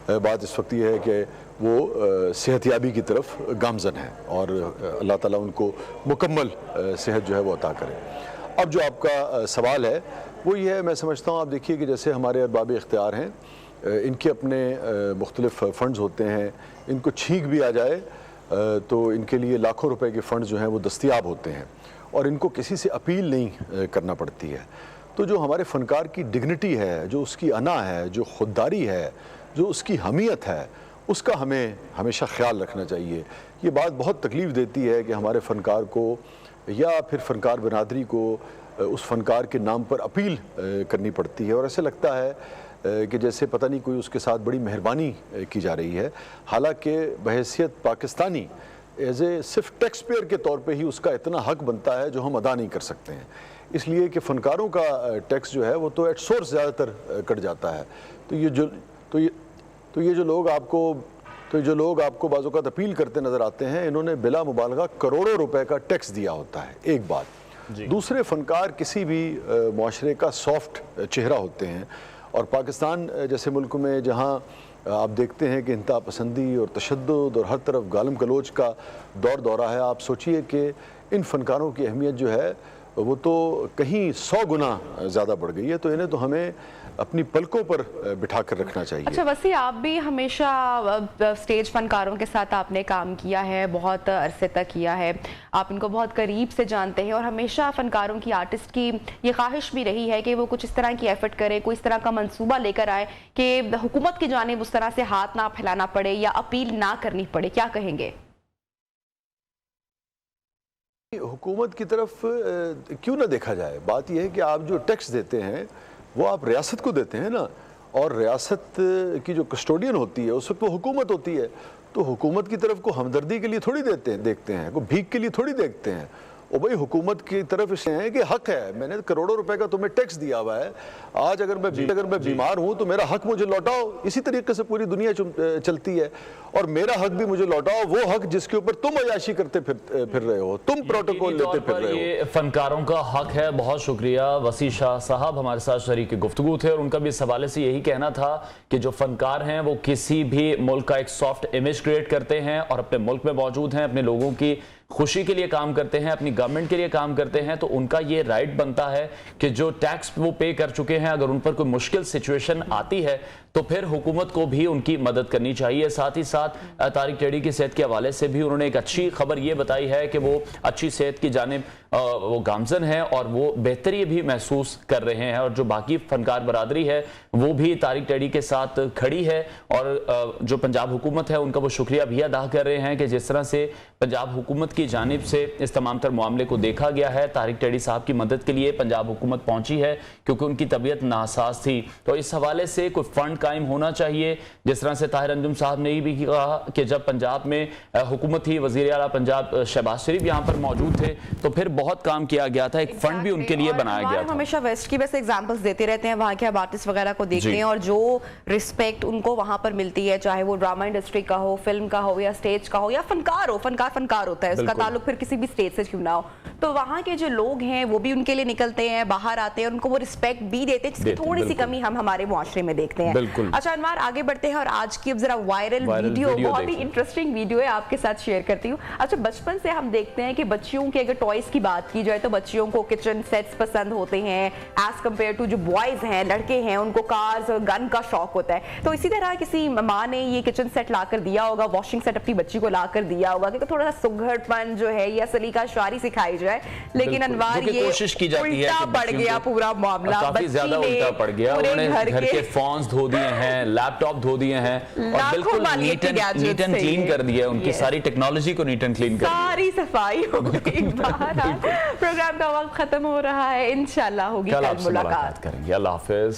बात इस वक्त यह है कि वो सेहतयाबी की तरफ गामजन है और अल्लाह ताला उनको मुकम्मल सेहत जो है वो अता करे। अब जो आपका सवाल है वो ये है, मैं समझता हूँ, आप देखिए कि जैसे हमारे अरबाब इख्तियार हैं, इनके अपने मुख्तलिफ फ़ंड्स होते हैं, इनको छींक भी आ जाए तो इनके लिए लाखों रुपए के फ़ंड्स जो हैं वो दस्तयाब होते हैं और इनको किसी से अपील नहीं करना पड़ती है। तो जो हमारे फ़नकार की डिग्निटी है, जो उसकी अना है, जो खुददारी है, जो उसकी हमीयत है, उसका हमें हमेशा ख्याल रखना चाहिए। ये बात बहुत तकलीफ़ देती है कि हमारे फ़नकार को या फिर फ़नकार बरादरी को उस फ़नकार के नाम पर अपील करनी पड़ती है और ऐसे लगता है कि जैसे पता नहीं कोई उसके साथ बड़ी मेहरबानी की जा रही है। हालांकि बहैसियत पाकिस्तानी एज ए सिर्फ टैक्स पेयर के तौर पे ही उसका इतना हक बनता है जो हम अदा नहीं कर सकते हैं, इसलिए कि फ़नकारों का टैक्स जो है वो तो एट सोर्स ज़्यादातर कट जाता है। तो ये जो लोग आपको बाज़-औक़ात अपील करते नज़र आते हैं, इन्होंने बिला मुबालगा करोड़ों रुपए का टैक्स दिया होता है, एक बात। दूसरे फ़नकार किसी भी मुआशरे का सॉफ्ट चेहरा होते हैं और पाकिस्तान जैसे मुल्क में जहाँ आप देखते हैं कि इंतहा पसंदी और तशद्दुद और हर तरफ गालम गलोच का दौर दौरा है, आप सोचिए कि इन फ़नकारों की अहमियत जो है वो तो कहीं 100 गुना ज़्यादा बढ़ गई है। तो इन्हें तो हमें अपनी पलकों पर बिठा कर रखना चाहिए। अच्छा वसी, आप भी हमेशा स्टेज फनकारों के साथ आपने काम किया है, बहुत अरसे तक किया है, आप इनको बहुत करीब से जानते हैं और हमेशा फनकारों की, आर्टिस्ट की ये ख्वाहिश भी रही है कि वो कुछ इस तरह की एफर्ट करे, कोई इस तरह का मंसूबा लेकर आए कि हुकूमत की जानिब उस तरह से हाथ ना फैलाना पड़े या अपील ना करनी पड़े। क्या कहेंगे? हुकूमत की तरफ क्यों ना देखा जाए? बात यह है कि आप जो टैक्स देते हैं वो आप रियासत को देते हैं ना, और रियासत की जो कस्टोडियन होती है उस वक्त वो हुकूमत होती है। तो हुकूमत की तरफ को हमदर्दी के लिए थोड़ी देखते हैं, को भीख के लिए थोड़ी देखते हैं। और भाई हुकूमत की तरफ इसलिए है कि हक है, मैंने करोड़ों रुपए का तुम्हें टैक्स दिया हुआ है, आज अगर मैं बीमार हूं तो मेरा हक मुझे लौटाओ। इसी तरीके से पूरी दुनिया चलती है और मेरा हक भी मुझे लौटाओ, वो हक जिसके ऊपर तुम अयाशी करते फिर रहे हो, तुम प्रोटोकॉल लेते फिर रहे हो। ये फनकारों का हक है। बहुत शुक्रिया वसी शाह साहब हमारे साथ शरीक गुफ्तगू थे और उनका भी इस हवाले से यही कहना था कि जो फनकार हैं वो किसी भी मुल्क का एक सॉफ्ट इमेज क्रिएट करते हैं और अपने मुल्क में मौजूद हैं, अपने लोगों की खुशी के लिए काम करते हैं, अपनी गवर्नमेंट के लिए काम करते हैं, तो उनका ये राइट बनता है कि जो टैक्स वो पे कर चुके हैं, अगर उन पर कोई मुश्किल सिचुएशन आती है तो फिर हुकूमत को भी उनकी मदद करनी चाहिए। साथ ही साथ तारिक टेडी की सेहत के हवाले से भी उन्होंने एक अच्छी खबर ये बताई है कि वो अच्छी सेहत की जानिब वो गामजन है और वो बेहतरी भी महसूस कर रहे हैं और जो बाकी फनकार बरादरी है वो भी तारिक टेडी के साथ खड़ी है और जो पंजाब हुकूमत है उनका वो शुक्रिया भी अदा कर रहे हैं कि जिस तरह से पंजाब हुकूमत की जानिब से इस तमाम तर मामले को देखा गया है। तारिक टेडी साहब की मदद के लिए पंजाब हुकूमत पहुंची है क्योंकि उनकी तबीयत नासाज थी। तो इस हवाले से कोई फंड कायम होना चाहिए, जिस तरह से ताहिर अंजुम साहब ने भी कहा कि जब पंजाब में हुकूमत थी, वज़ीर आला पंजाब शहबाज शरीफ यहाँ पर मौजूद थे तो फिर बहुत काम किया गया था, एक फंड भी उनके लिए बनाया गया था। हमेशा वेस्ट की वैसे एग्जांपल्स देते रहते हैं, वहाँ के अब आर्टिस्ट वगैरह को देखते हैं और जो रिस्पेक्ट उनको वहाँ पर मिलती है, चाहे वो ड्रामा इंडस्ट्री का हो, फिल्म का हो या स्टेज का हो या फनकार हो, फनकार होता है, उसका ताल्लुक फिर किसी भी स्टेज से क्यों ना हो, तो वहाँ के जो लोग हैं वो भी उनके लिए निकलते हैं, बाहर आते हैं, उनको वो रिस्पेक्ट भी देते हैं, जिसकी थोड़ी सी कमी हम हमारे मुआशरे में देखते हैं। अच्छा अनवार, आगे बढ़ते हैं और आज की अब जरा वायरल वीडियो बहुत ही इंटरेस्टिंग वीडियो है, आपके साथ शेयर करती हूँ। अच्छा, बचपन से हम देखते हैं कि बच्चियों के अगर टॉयज की बात की जाए तो बच्चियों को किचन सेट्स पसंद होते हैं एज कम्पेयर टू जो बॉयज हैं, लड़के हैं, उनको कार्स और गन का शौक होता है। तो इसी तरह किसी माँ ने ये किचन सेट लाकर दिया होगा, वॉशिंग सेट अपनी बच्ची को लाकर दिया होगा कि थोड़ा सा सुघड़पन जो है या सलीका शारी सिखाई जाए, लेकिन अनवार ये कोशिश की जाती है उल्टा पड़ गया पूरा मामला, काफी ज्यादा उल्टा पड़ गया। उन्होंने घर के फोन्स धो दिए हैं, लैपटॉप धो दिए हैं और बिल्कुल नीट एंड क्लीन कर दिया, उनकी सारी टेक्नोलॉजी को नीट एंड क्लीन कर दिया, सारी सफाई हो गई। प्रोग्राम का वक्त खत्म हो रहा है, इंशाल्लाह होगी कल मुलाकात करेंगे। अल्लाह हाफिज।